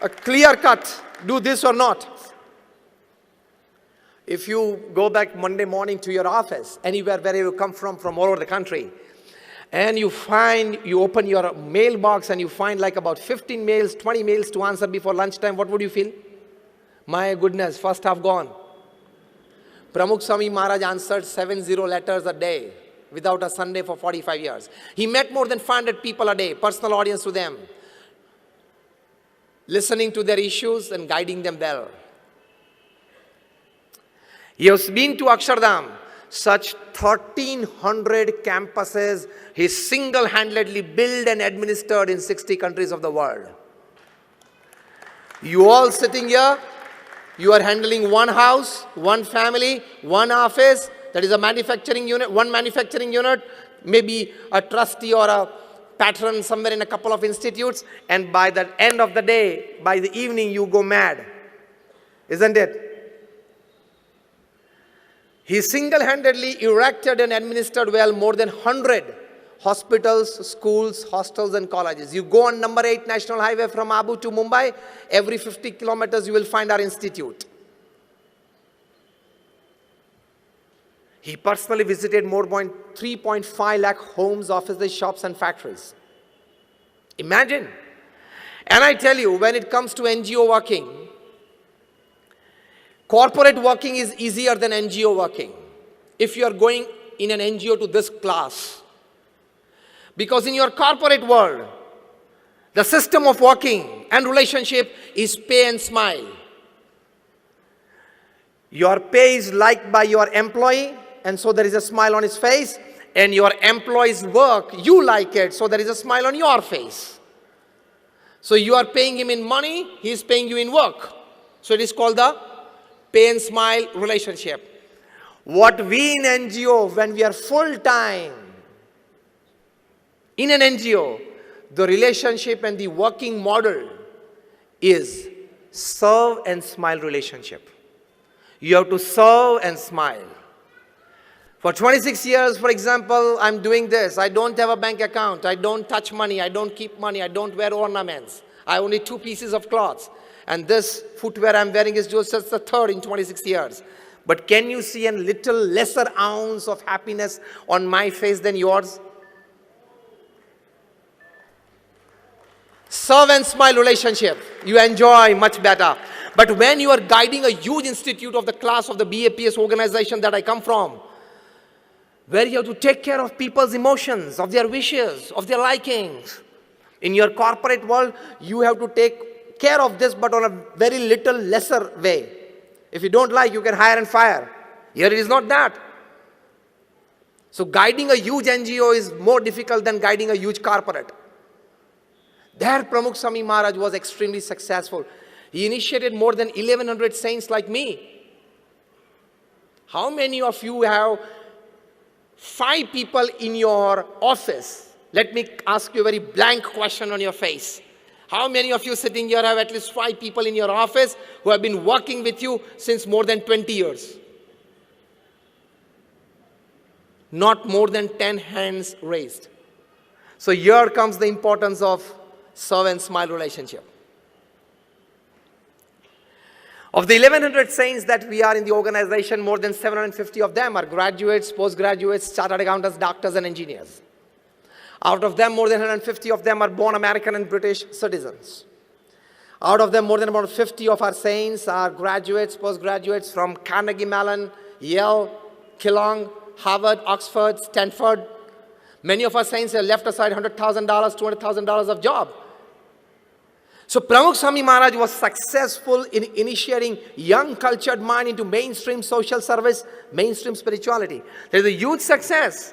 [SPEAKER 1] a clear cut, do this or not. If you go back Monday morning to your office, anywhere where you come from all over the country, and you open your mailbox and you find like about 15 mails, 20 mails to answer before lunchtime, what would you feel? My goodness, first half gone. Pramukh Swami Maharaj answered 70 letters a day without a Sunday for 45 years. He met more than 500 people a day, personal audience to them, listening to their issues and guiding them well. He has been to Akshardham, such 1,300 campuses he single-handedly built and administered in 60 countries of the world. You all sitting here, you are handling one house, one family, one office, That is a manufacturing unit, one manufacturing unit, maybe a trustee or a patron somewhere in a couple of institutes, and by the end of the day, by the evening, you go mad. Isn't it? He single-handedly erected and administered well more than 100 hospitals, schools, hostels, and colleges. You go on number 8 National Highway from Abu to Mumbai, every 50 kilometers you will find our institute. He personally visited more than 3.5 lakh homes, offices, shops, and factories. Imagine. And I tell you, when it comes to NGO working, corporate working is easier than NGO working. If you are going in an NGO to this class, because in your corporate world, the system of working and relationship is pay and smile. Your pay is liked by your employee, and so there is a smile on his face, and your employee's work, you like it, so there is a smile on your face. So you are paying him in money, he is paying you in work. So it is called the pay and smile relationship. What we in NGO, when we are full-time in an NGO, the relationship and the working model is serve and smile relationship. You have to serve and smile. For 26 years, for example, I'm doing this. I don't have a bank account. I don't touch money. I don't keep money. I don't wear ornaments. I only 2 pieces of clothes. And this footwear I'm wearing is just the third in 26 years. But can you see a little lesser ounce of happiness on my face than yours? Serve and smile relationship, you enjoy much better. But when you are guiding a huge institute of the class of the BAPS organization that I come from, where you have to take care of people's emotions, of their wishes, of their likings. In your corporate world, you have to take care of this, but on a very little lesser way. If you don't like, you can hire and fire. Here it is not that. So guiding a huge NGO is more difficult than guiding a huge corporate. There, Pramukh Swami Maharaj was extremely successful. He initiated more than 1100 saints like me. How many of you have 5 people in your office? Let me ask you a very blank question on your face. How many of you sitting here have at least 5 people in your office who have been working with you since more than 20 years? Not more than 10 hands raised. So here comes the importance of serve and smile relationship. Of the 1100 saints that we are in the organization, more than 750 of them are graduates, postgraduates, chartered accountants, doctors, and engineers. Out of them, more than 150 of them are born American and British citizens. Out of them, more than about 50 of our saints are graduates, postgraduates from Carnegie Mellon, Yale, Keelung, Harvard, Oxford, Stanford. Many of our saints have left aside $100,000, $200,000 of job. So Pramukh Swami Maharaj was successful in initiating young cultured mind into mainstream social service, mainstream spirituality. There is a huge success.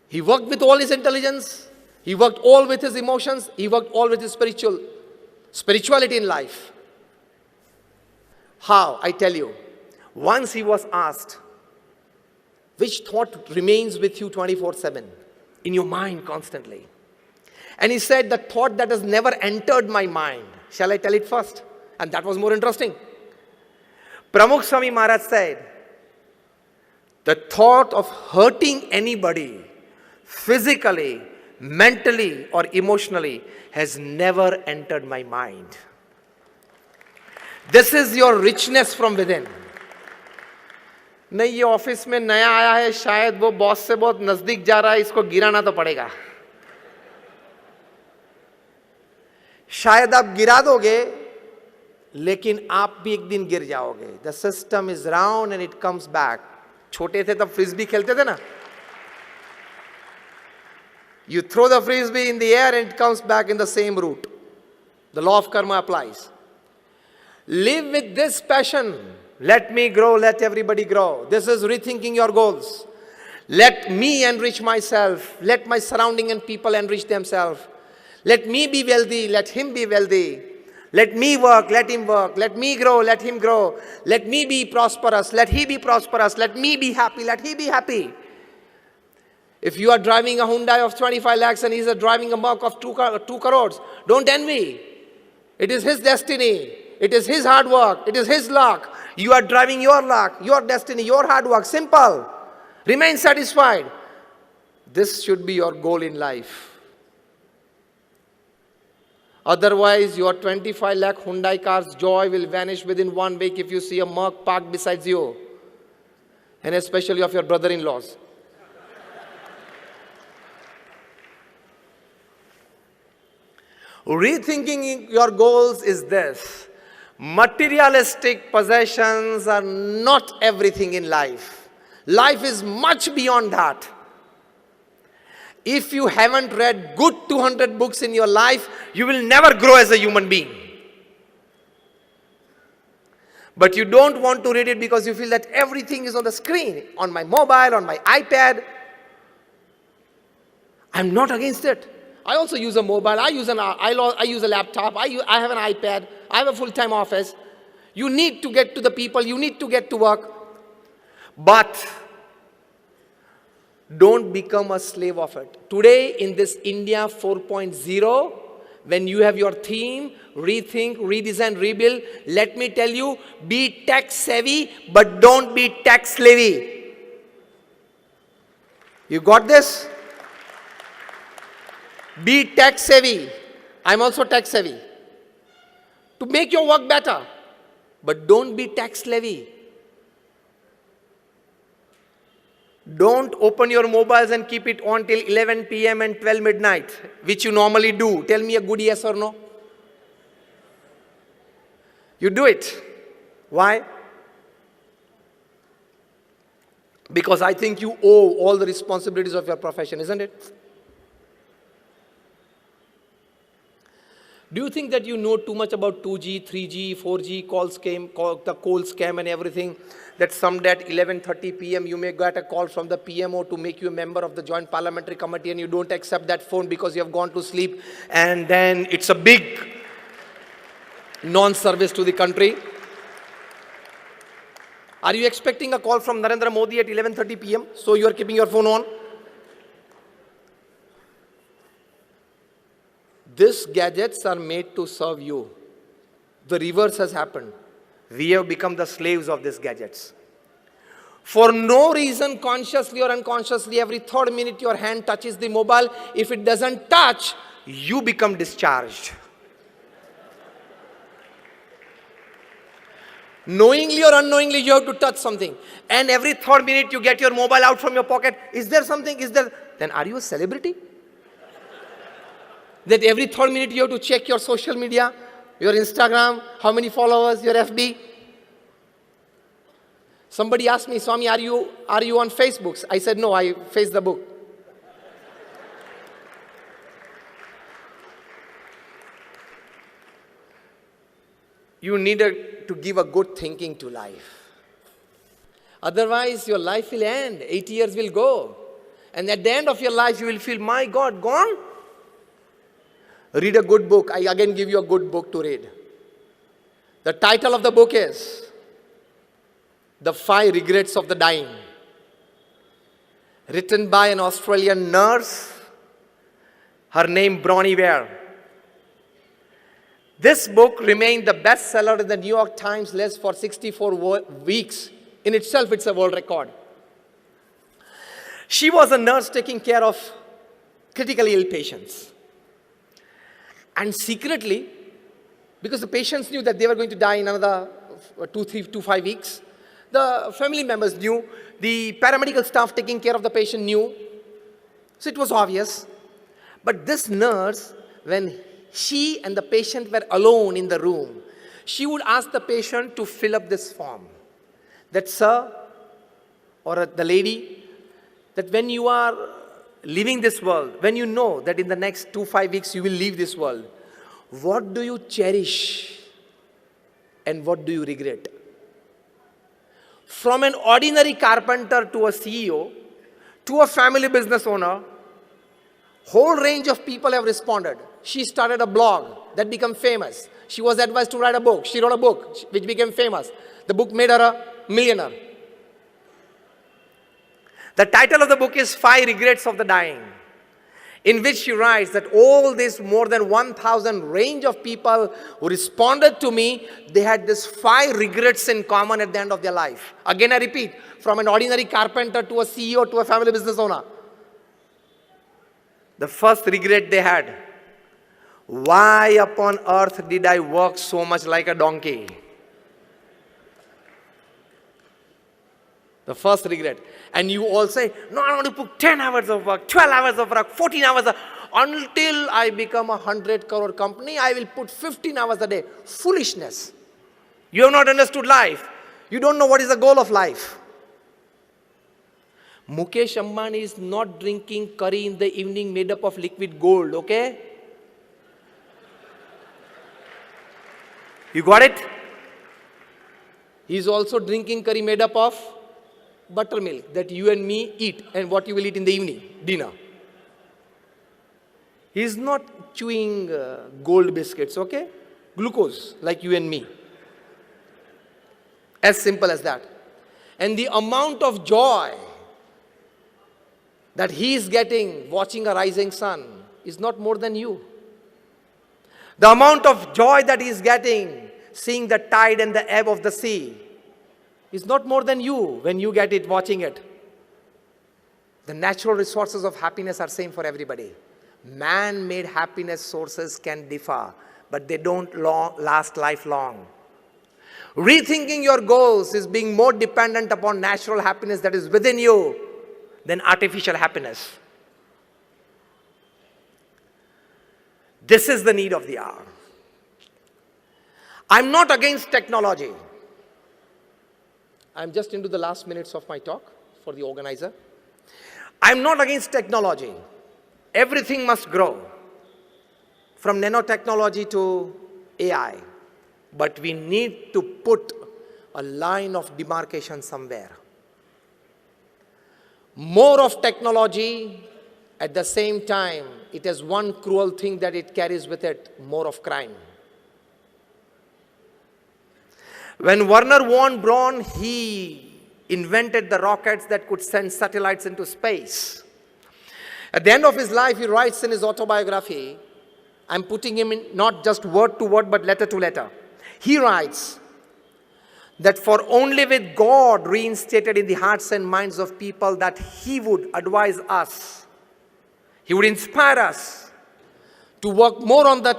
[SPEAKER 1] He worked with all his intelligence. He worked all with his emotions. He worked all with his spirituality in life. How? I tell you. Once he was asked, which thought remains with you 24/7? In your mind constantly. And he said, the thought that has never entered my mind. Shall I tell it first? And that was more interesting. Pramukh Swami Maharaj said, the thought of hurting anybody physically, mentally, or emotionally has never entered my mind. This is your richness from within. नहीं, ये office में नया आया है, शायद वो boss से बहुत नजदीक जा रहा है, इसको गिराना तो पड़ेगा. शायद आप गिरा दोगे, लेकिन आप भी एक दिन गिर जाओगे. The system is round and it comes back. छोटे थे तब फ्रिस्बी खेलते थे ना. You throw the frisbee in the air and it comes back in the same route. The law of karma applies. Live with this passion. Let me grow, let everybody grow. This is rethinking your goals. Let me enrich myself. Let my surrounding and people enrich themselves. Let me be wealthy, let him be wealthy. Let me work, let him work. Let me grow, let him grow. Let me be prosperous, let he be prosperous. Let me be happy, let he be happy. If you are driving a Hyundai of 25 lakhs and he's driving a Merc of 2 crores, don't envy. It is his destiny. It is his hard work. It is his luck. You are driving your luck, your destiny, your hard work. Simple. Remain satisfied. This should be your goal in life. Otherwise, your 25 lakh Hyundai car's joy will vanish within 1 week if you see a Merc parked beside you. And especially of your brother-in-laws. Rethinking your goals is this. Materialistic possessions are not everything in life. Life is much beyond that. If you haven't read good 200 books in your life, you will never grow as a human being. But you don't want to read it because you feel that everything is on the screen, on my mobile, on my iPad. I'm not against it. I also use a mobile, I use a laptop, I have an iPad, I have a full-time office. You need to get to the people, you need to get to work. But don't become a slave of it. Today in this India 4.0, when you have your theme, rethink, redesign, rebuild, let me tell you, be tech savvy, but don't be tech slavey. You got this? Be tech savvy. I'm also tech savvy. To make your work better. But don't be tech slavey. Don't open your mobiles and keep it on till 11 p.m. and 12 midnight, which you normally do. Tell me a good yes or no. You do it. Why? Because I think you owe all the responsibilities of your profession, isn't it? Do you think that you know too much about 2G, 3G, 4G, the coal scam and everything? That someday at 11:30 p.m. you may get a call from the PMO to make you a member of the Joint Parliamentary Committee and you don't accept that phone because you have gone to sleep and then it's a big non-service to the country. Are you expecting a call from Narendra Modi at 11:30 p.m. so you are keeping your phone on? These gadgets are made to serve you. The reverse has happened. We have become the slaves of these gadgets. For no reason, consciously or unconsciously, every third minute your hand touches the mobile. If it doesn't touch, you become discharged. Knowingly or unknowingly, you have to touch something. And every third minute you get your mobile out from your pocket. Is there something? Then are you a celebrity? That every third minute you have to check your social media, your Instagram, how many followers, your FB. Somebody asked me, Swami, are you on Facebook? I said, no, I face the book. You need to give a good thinking to life. Otherwise, your life will end. 80 years will go. And at the end of your life, you will feel, my God, gone? Read a good book. I again give you a good book to read. The title of the book is The 5 Regrets of the Dying. Written by an Australian nurse. Her name Bronnie Ware. This book remained the bestseller in the New York Times list for 64 weeks. In itself, it's a world record. She was a nurse taking care of critically ill patients. And secretly, because the patients knew that they were going to die in another 5 weeks, the family members knew, the paramedical staff taking care of the patient knew, so it was obvious. But this nurse, when she and the patient were alone in the room, she would ask the patient to fill up this form. That, sir, or the lady, that when you are leaving this world, when you know that in the next 5 weeks you will leave this world, what do you cherish and what do you regret? From an ordinary carpenter to a CEO, to a family business owner, whole range of people have responded. She started a blog that became famous. She was advised to write a book. She wrote a book which became famous. The book made her a millionaire. The title of the book is 5 Regrets of the Dying, in which she writes that all this more than 1,000 range of people who responded to me, they had this 5 regrets in common at the end of their life. Again, I repeat, from an ordinary carpenter to a CEO to a family business owner. The first regret they had: why upon earth did I work so much like a donkey? The first regret. And you all say, no, I want to put 10 hours of work, 12 hours of work, 14 hours until I become a 100 crore company, I will put 15 hours a day. Foolishness. You have not understood life. You don't know what is the goal of life. Mukesh Ambani is not drinking curry in the evening made up of liquid gold, okay? You got it? He is also drinking curry made up of buttermilk that you and me eat, and what you will eat in the evening, dinner. He is not chewing gold biscuits, okay? Glucose, like you and me. As simple as that. And the amount of joy that he is getting watching a rising sun is not more than you. The amount of joy that he is getting seeing the tide and the ebb of the sea is not more than you when you get it watching it. The natural resources of happiness are same for everybody. Man-made happiness sources can differ, but they don't last lifelong. Rethinking your goals is being more dependent upon natural happiness that is within you than artificial happiness. This is the need of the hour. I'm not against technology. I'm just into the last minutes of my talk for the organizer. I'm not against technology. Everything must grow, from nanotechnology to AI. But we need to put a line of demarcation somewhere. More of technology, at the same time, it has one cruel thing that it carries with it: more of crime. When Werner von Braun, he invented the rockets that could send satellites into space. At the end of his life, he writes in his autobiography, I'm putting him in not just word to word, but letter to letter. He writes that for only with God reinstated in the hearts and minds of people that he would advise us, he would inspire us to work more on the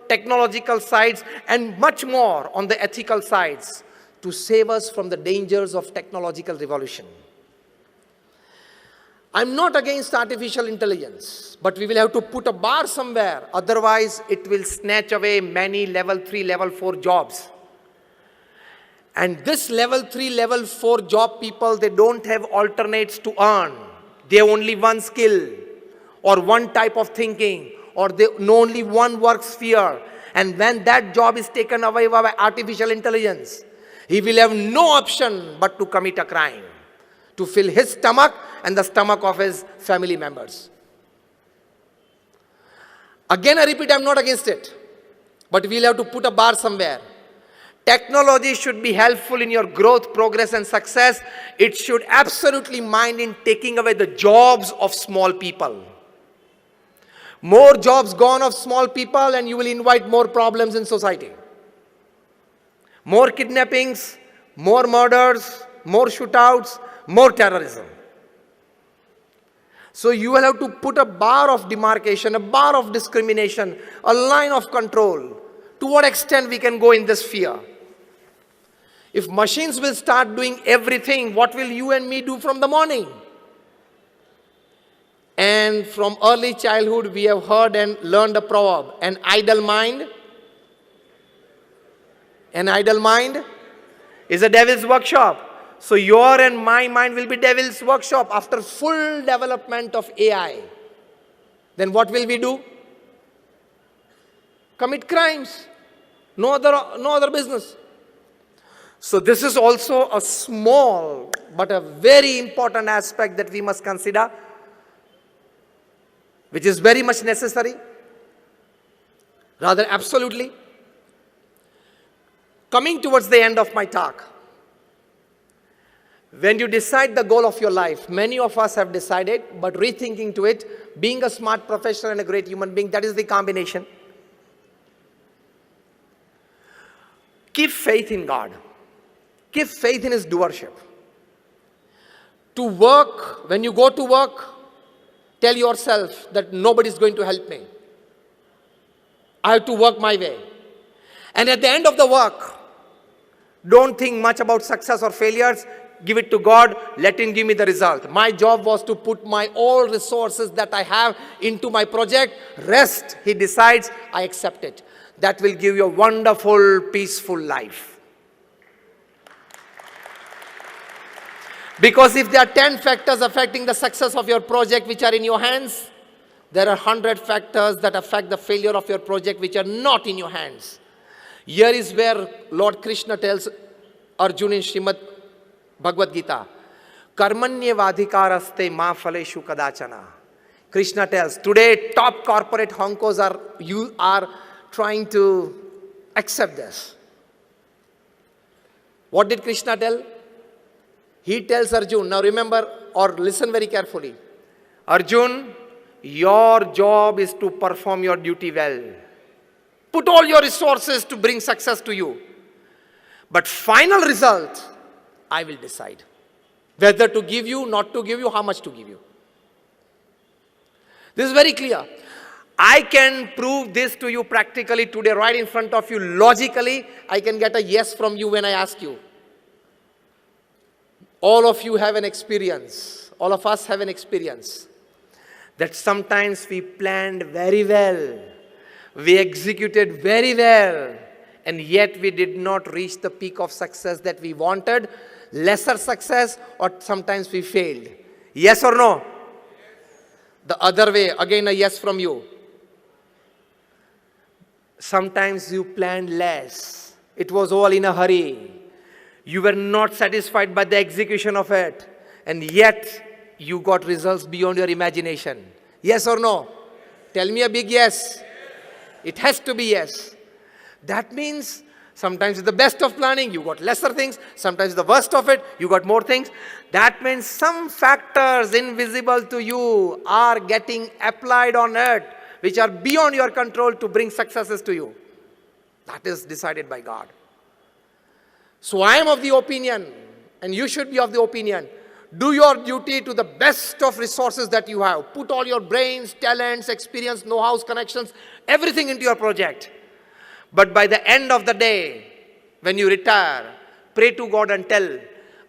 [SPEAKER 1] technological sides and much more on the ethical sides to save us from the dangers of technological revolution. I'm not against artificial intelligence, but we will have to put a bar somewhere. Otherwise, it will snatch away many level 3, level 4 jobs. And this level 3, level 4 job people, they don't have alternates to earn. They have only one skill or one type of thinking, or they know only one work sphere. And when that job is taken away by artificial intelligence, he will have no option but to commit a crime, to fill his stomach and the stomach of his family members. Again, I repeat, I'm not against it, but we'll have to put a bar somewhere. Technology should be helpful in your growth, progress, and success. It should absolutely mind in taking away the jobs of small people. More jobs gone of small people and you will invite more problems in society. More kidnappings, more murders, more shootouts, more terrorism. So you will have to put a bar of demarcation, a bar of discrimination, a line of control. To what extent we can go in this sphere? If machines will start doing everything, what will you and me do from the morning? And from early childhood, we have heard and learned a proverb: an idle mind is a devil's workshop. So your and my mind will be devil's workshop after full development of AI. Then what will we do? Commit crimes. No other business. So this is also a small but a very important aspect that we must consider, which is very much necessary. Rather, absolutely. Coming towards the end of my talk, when you decide the goal of your life, many of us have decided, but rethinking to it, being a smart professional and a great human being, that is the combination. Keep faith in God. Keep faith in His doership. To work, when you go to work, tell yourself that nobody is going to help me. I have to work my way. And at the end of the work, don't think much about success or failures. Give it to God. Let Him give me the result. My job was to put my all resources that I have into my project. Rest, He decides, I accept it. That will give you a wonderful, peaceful life. Because if there are 10 factors affecting the success of your project which are in your hands, there are 100 factors that affect the failure of your project which are not in your hands. Here is where Lord Krishna tells Arjuna in Srimad Bhagavad Gita, Karmanyevadhikaraste ma phaleshu kadachana. Krishna tells, today top corporate honkos are trying to accept this. What did Krishna tell? He tells Arjun, now remember or listen very carefully. Arjun, your job is to perform your duty well. Put all your resources to bring success to you. But final result, I will decide. Whether to give you, not to give you, how much to give you. This is very clear. I can prove this to you practically today, right in front of you. Logically, I can get a yes from you when I ask you. All of you have an experience. All of us have an experience. That sometimes we planned very well. We executed very well. And yet we did not reach the peak of success that we wanted. Lesser success, or sometimes we failed. Yes or no? The other way, again a yes from you. Sometimes you planned less. It was all in a hurry. You were not satisfied by the execution of it. And yet, you got results beyond your imagination. Yes or no? Tell me a big yes. It has to be yes. That means sometimes it's the best of planning, you got lesser things. Sometimes the worst of it, you got more things. That means some factors invisible to you are getting applied on it, which are beyond your control to bring successes to you. That is decided by God. So I am of the opinion, and you should be of the opinion, do your duty to the best of resources that you have. Put all your brains, talents, experience, know-hows, connections, everything into your project. But by the end of the day, when you retire, pray to God and tell,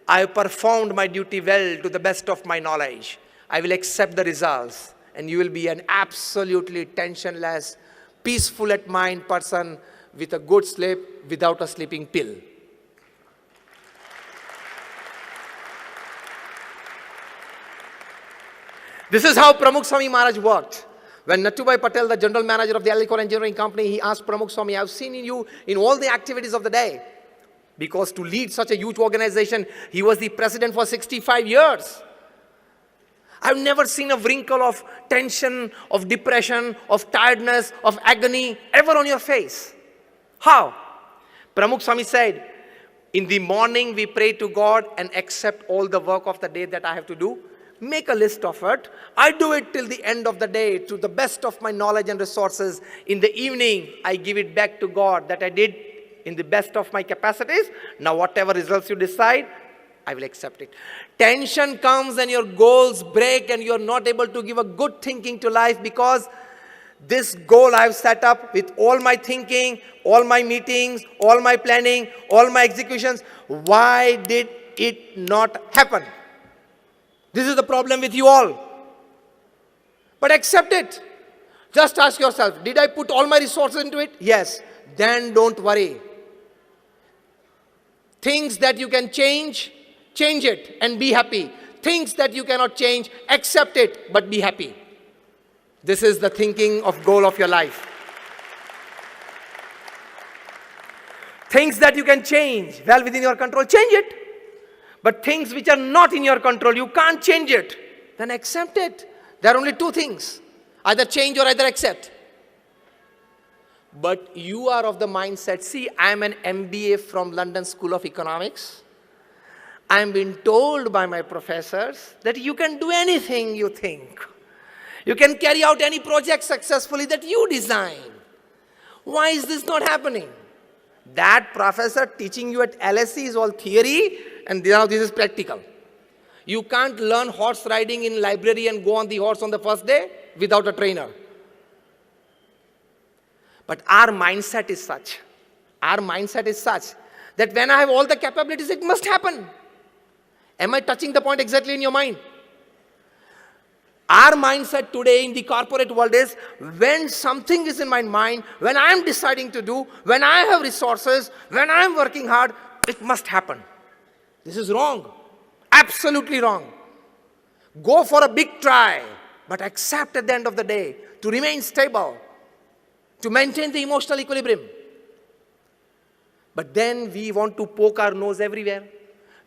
[SPEAKER 1] I have performed my duty well to the best of my knowledge. I will accept the results, and you will be an absolutely tensionless, peaceful at mind person with a good sleep without a sleeping pill. This is how Pramukh Swami Maharaj worked. When Nathubai Patel, the general manager of the Alicor Engineering Company, he asked Pramukh Swami, I've seen you in all the activities of the day. Because to lead such a huge organization, he was the president for 65 years. I've never seen a wrinkle of tension, of depression, of tiredness, of agony ever on your face. How? Pramukh Swami said, in the morning we pray to God and accept all the work of the day that I have to do. Make a list of it. I do it till the end of the day to the best of my knowledge and resources. In the evening, I give it back to God that I did in the best of my capacities. Now whatever results you decide, I will accept it. Tension comes and your goals break and you're not able to give a good thinking to life because this goal I've set up with all my thinking, all my meetings, all my planning, all my executions. Why did it not happen? This is the problem with you all. But accept it. Just ask yourself, did I put all my resources into it? Yes. Then don't worry. Things that you can change, change it and be happy. Things that you cannot change, accept it but be happy. This is the thinking of goal of your life. Things that you can change, well within your control, change it. But things which are not in your control, you can't change it. Then accept it. There are only two things. Either change or either accept. But you are of the mindset, see, I am an MBA from London School of Economics. I am being told by my professors that you can do anything you think. You can carry out any project successfully that you design. Why is this not happening? That professor teaching you at LSE is all theory, and now this is practical. You can't learn horse riding in library and go on the horse on the first day without a trainer. But our mindset is such that when I have all the capabilities, it must happen. Am I touching the point exactly in your mind? Our mindset today in the corporate world is, when something is in my mind, when I am deciding to do, when I have resources, when I am working hard, it must happen. This is wrong. Absolutely wrong. Go for a big try, but accept at the end of the day to remain stable, to maintain the emotional equilibrium. But then we want to poke our nose everywhere.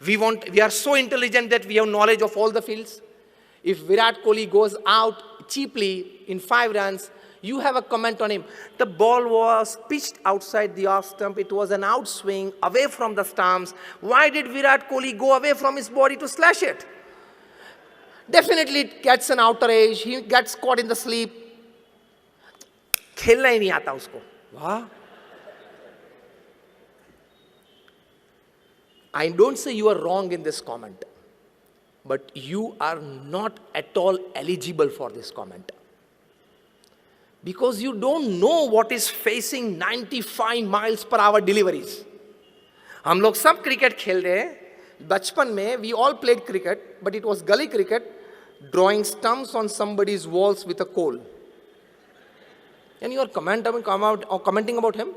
[SPEAKER 1] We are so intelligent that we have knowledge of all the fields. If Virat Kohli goes out cheaply in 5 runs, you have a comment on him. The ball was pitched outside the off stump. It was an outswing away from the stumps. Why did Virat Kohli go away from his body to slash it? Definitely it gets an outer edge. He gets caught in the sleep. खेलना ही नहीं आता उसको. वाह. I don't say you are wrong in this comment, but you are not at all eligible for this comment. Because you don't know what is facing 95 miles per hour deliveries. हम लोग सब cricket खेल रहे हैं. बचपन में we all played cricket, but it was gully cricket, drawing stumps on somebody's walls with a coal. And you are commenting about him.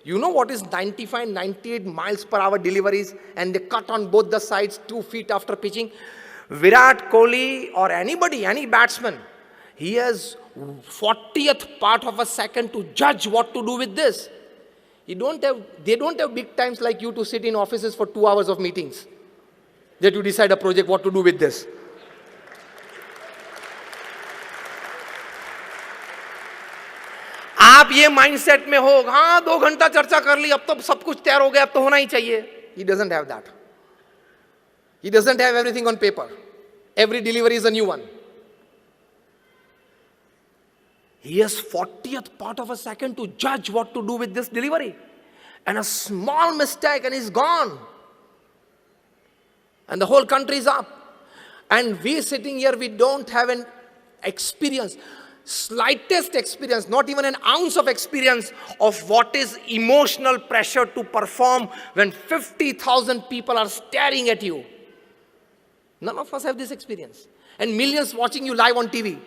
[SPEAKER 1] You know what is 95, 98 miles per hour deliveries, and they cut on both the sides 2 feet after pitching. Virat Kohli or anybody, any batsman, he has 40th part of a second to judge what to do with this. They don't have big times like you to sit in offices for 2 hours of meetings that you decide a project, what to do with this. आप ये mindset में हो, हाँ 2 घंटा चर्चा कर ली, अब तो सब कुछ तैयार हो गया, अब तो होना ही चाहिए. He doesn't have that. He doesn't have everything on paper. Every delivery is a new one. He has 40th part of a second to judge what to do with this delivery. And a small mistake and he's gone. And the whole country is up. And we sitting here, we don't have an experience, slightest experience, not even an ounce of experience of what is emotional pressure to perform when 50,000 people are staring at you. None of us have this experience. And millions watching you live on TV.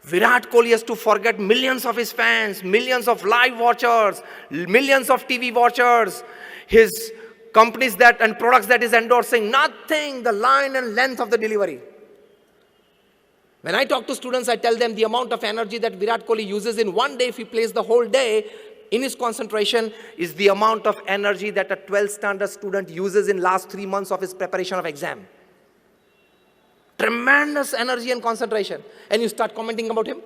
[SPEAKER 1] Virat Kohli has to forget millions of his fans, millions of live watchers, millions of TV watchers, his companies that and products that is endorsing, nothing, the line and length of the delivery. When I talk to students, I tell them the amount of energy that Virat Kohli uses in one day, if he plays the whole day in his concentration, is the amount of energy that a 12th standard student uses in last 3 months of his preparation of exam. Tremendous energy and concentration. And you start commenting about him?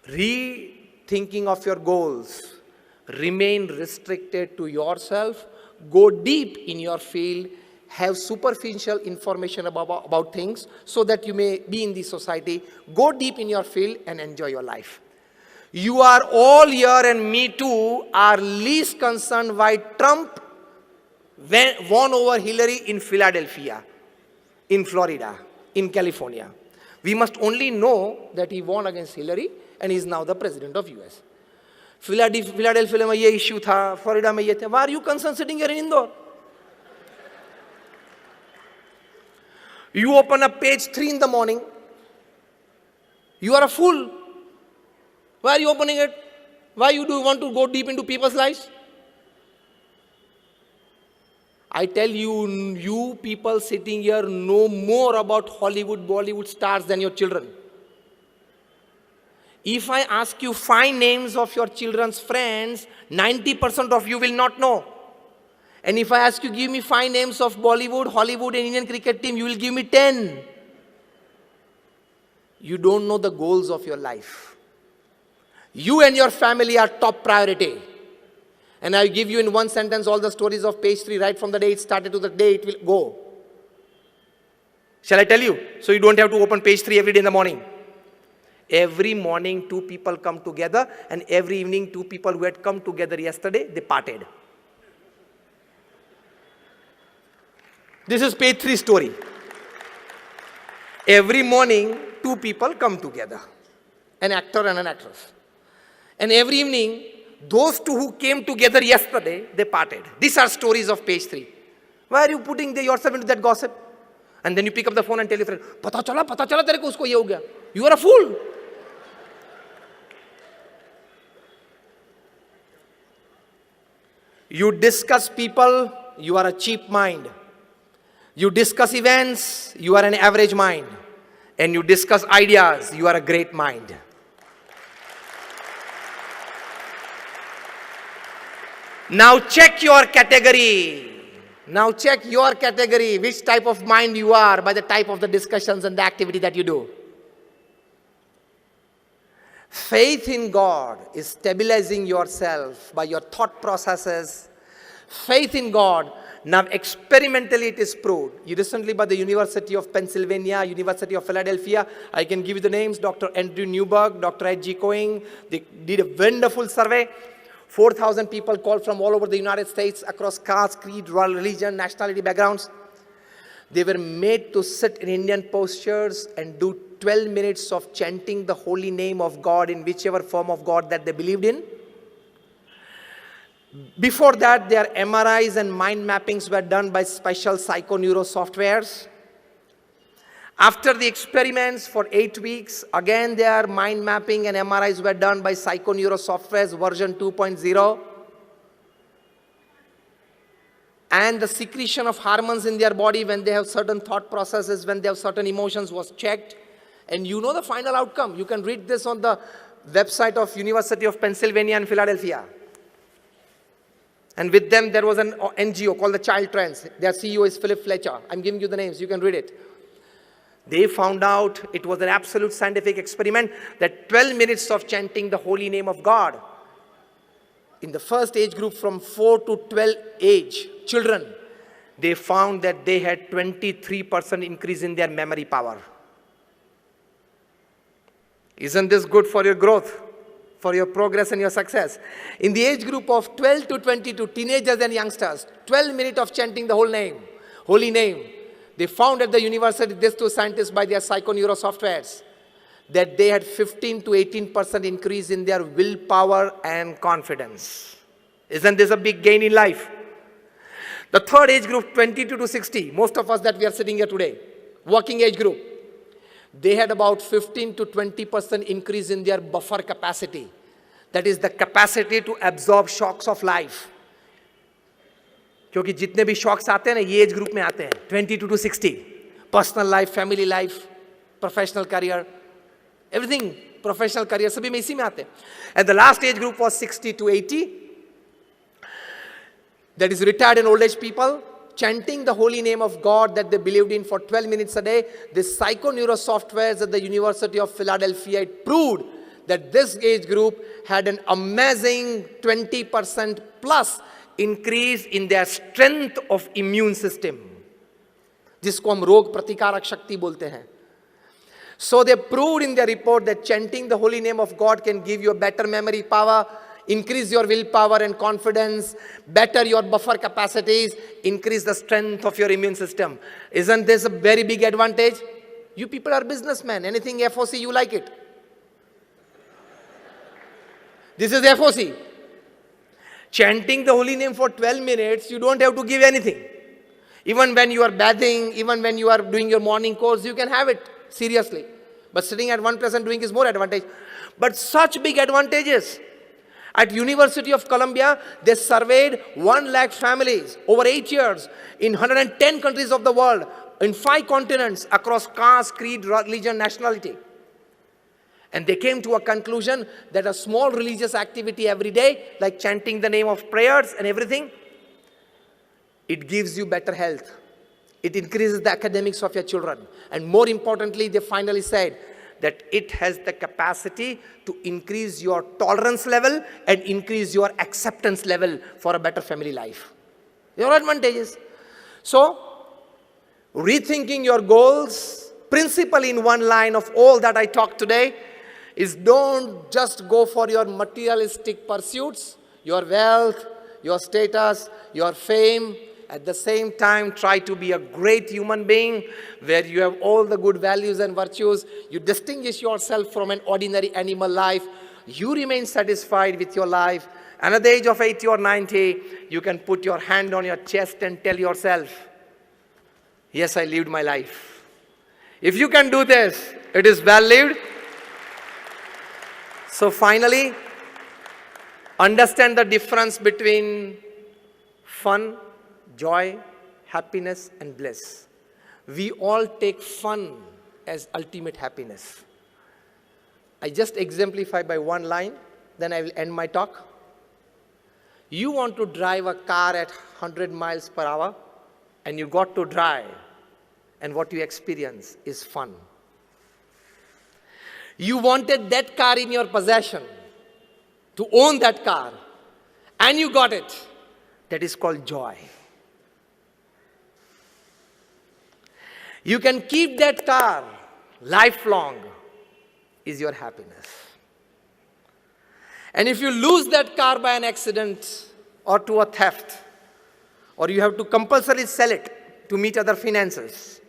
[SPEAKER 1] Rethinking of your goals. Remain restricted to yourself. Go deep in your field. Have superficial information about things so that you may be in the society. Go deep in your field and enjoy your life. You are all here, and me too, are least concerned why Trump won over Hillary in Philadelphia, in Florida, in California. We must only know that he won against Hillary and he is now the president of US. Philadelphia में ये issue था, Florida में ये था. Why are you concerned sitting here in Indore? You open up page 3 in the morning. You are a fool. Why are you opening it? Why do you want to go deep into people's lives? I tell you, you people sitting here know more about Hollywood, Bollywood stars than your children. If I ask you 5 names of your children's friends, 90% of you will not know. And if I ask you, give me 5 names of Bollywood, Hollywood and Indian cricket team, you will give me 10. you don't know the goals of your life. You and your family are top priority. And I give you in one sentence all the stories of page 3, right from the day it started to the day it will go. Shall I tell you? So you don't have to open page 3 every day in the morning. Every morning, 2 people come together, and every evening, 2 people who had come together yesterday, they parted. This is page 3 story. Every morning, 2 people come together, an actor and an actress. And every evening, those 2 who came together yesterday, they parted. These are stories of page 3. Why are you putting yourself into that gossip? And then you pick up the phone and tell your friend, pata chala tere ko usko ye ho gaya. You are a fool. You discuss people, you are a cheap mind. You discuss events, you are an average mind. And you discuss ideas, you are a great mind. Now check your category. Now check your category, which type of mind you are by the type of the discussions and the activity that you do. Faith in God is stabilizing yourself by your thought processes. Faith in God, now experimentally it is proved. Recently by the University of Pennsylvania, University of Philadelphia, I can give you the names, Dr. Andrew Newberg, Dr. H.G. Coing, they did a wonderful survey. 4,000 people called from all over the United States, across caste, creed, religion, nationality, backgrounds. They were made to sit in Indian postures and do 12 minutes of chanting the holy name of God in whichever form of God that they believed in. Before that, their MRIs and mind mappings were done by special psychoneuro softwares. After the experiments for 8 weeks, again their mind mapping and MRIs were done by psychoneuro softwares version 2.0. And the secretion of hormones in their body when they have certain thought processes, when they have certain emotions was checked. And you know the final outcome. You can read this on the website of University of Pennsylvania and Philadelphia. And with them there was an NGO called the Child Trends. Their CEO is Philip Fletcher. I'm giving you the names, you can read it. They found out it was an absolute scientific experiment that 12 minutes of chanting the holy name of God in the first age group from 4 to 12 age children, they found that they had 23% increase in their memory power. Isn't this good for your growth, for your progress and your success? In the age group of 12 to 22, teenagers and youngsters, 12 minutes of chanting the holy name, they found at the university, these 2 scientists by their psychoneuro softwares, that they had 15 to 18% increase in their willpower and confidence. Isn't this a big gain in life? The third age group, 22 to 60, most of us that we are sitting here today, working age group, they had about 15 to 20% increase in their buffer capacity. That is the capacity to absorb shocks of life. क्योंकि जितने भी shocks आते हैं ना ये age group में आते हैं 22 to 60, personal life, family life, professional career, everything, professional career सभी में इसी में आते हैं. And the last age group was 60 to 80, that is retired and old age people, chanting the holy name of God that they believed in for 12 minutes a day. The psychoneuro softwares at the University of Philadelphia, it proved that this age group had an amazing 20% plus increase in their strength of immune system, जिसको हम रोग प्रतिकारक शक्ति बोलते हैं. So they proved in their report that chanting the holy name of God can give you a better memory power, increase your willpower and confidence, better your buffer capacities, increase the strength of your immune system. Isn't this a very big advantage? You people are businessmen. Anything FOC, you like it. This is FOC. Chanting the holy name for 12 minutes, you don't have to give anything. Even when you are bathing, even when you are doing your morning course, you can have it seriously. But sitting at one place and doing is more advantage. But such big advantages. At University of Columbia, they surveyed 1 lakh families over 8 years in 110 countries of the world, in 5 continents, across caste, creed, religion, nationality. And they came to a conclusion that a small religious activity every day, like chanting the name of prayers and everything, it gives you better health. It increases the academics of your children. And more importantly, they finally said that it has the capacity to increase your tolerance level and increase your acceptance level for a better family life. There are advantages. So, rethinking your goals, principally in one line of all that I talked today, is don't just go for your materialistic pursuits, your wealth, your status, your fame. At the same time, try to be a great human being where you have all the good values and virtues. You distinguish yourself from an ordinary animal life. You remain satisfied with your life. And at the age of 80 or 90, you can put your hand on your chest and tell yourself, yes, I lived my life. If you can do this, it is well lived. So finally, understand the difference between fun, joy, happiness, and bliss. We all take fun as ultimate happiness. I just exemplify by one line, then I will end my talk. You want to drive a car at 100 miles per hour, and you got to drive, and what you experience is fun. You wanted that car in your possession, to own that car, and you got it. That is called joy. You can keep that car lifelong, is your happiness. And if you lose that car by an accident or to a theft, or you have to compulsorily sell it to meet other finances,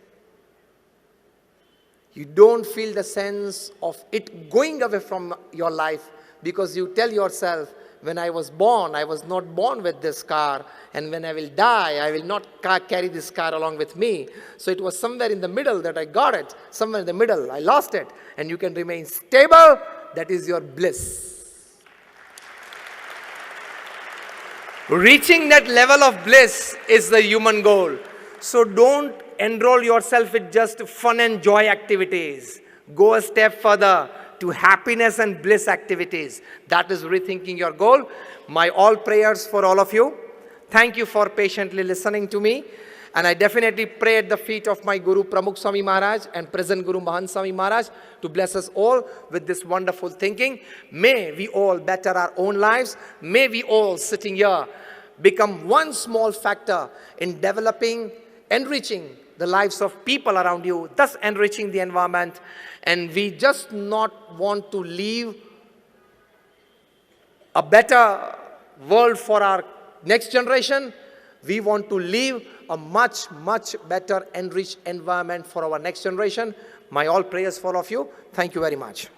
[SPEAKER 1] you don't feel the sense of it going away from your life because you tell yourself, when I was born, I was not born with this car, and when I will die, I will not carry this car along with me. So it was somewhere in the middle that I got it, somewhere in the middle I lost it, and you can remain stable. That is your bliss. Reaching that level of bliss is the human goal. So don't enroll yourself with just fun and joy activities. Go a step further to happiness and bliss activities. That is rethinking your goal. My all prayers for all of you. Thank you for patiently listening to me. And I definitely pray at the feet of my Guru Pramukh Swami Maharaj and present Guru Mahant Swami Maharaj to bless us all with this wonderful thinking. May we all better our own lives. May we all sitting here become one small factor in developing, enriching the lives of people around you, thus enriching the environment. And we just not want to leave a better world for our next generation. We want to leave a much, much better enriched environment for our next generation. My all prayers for all of you. Thank you very much.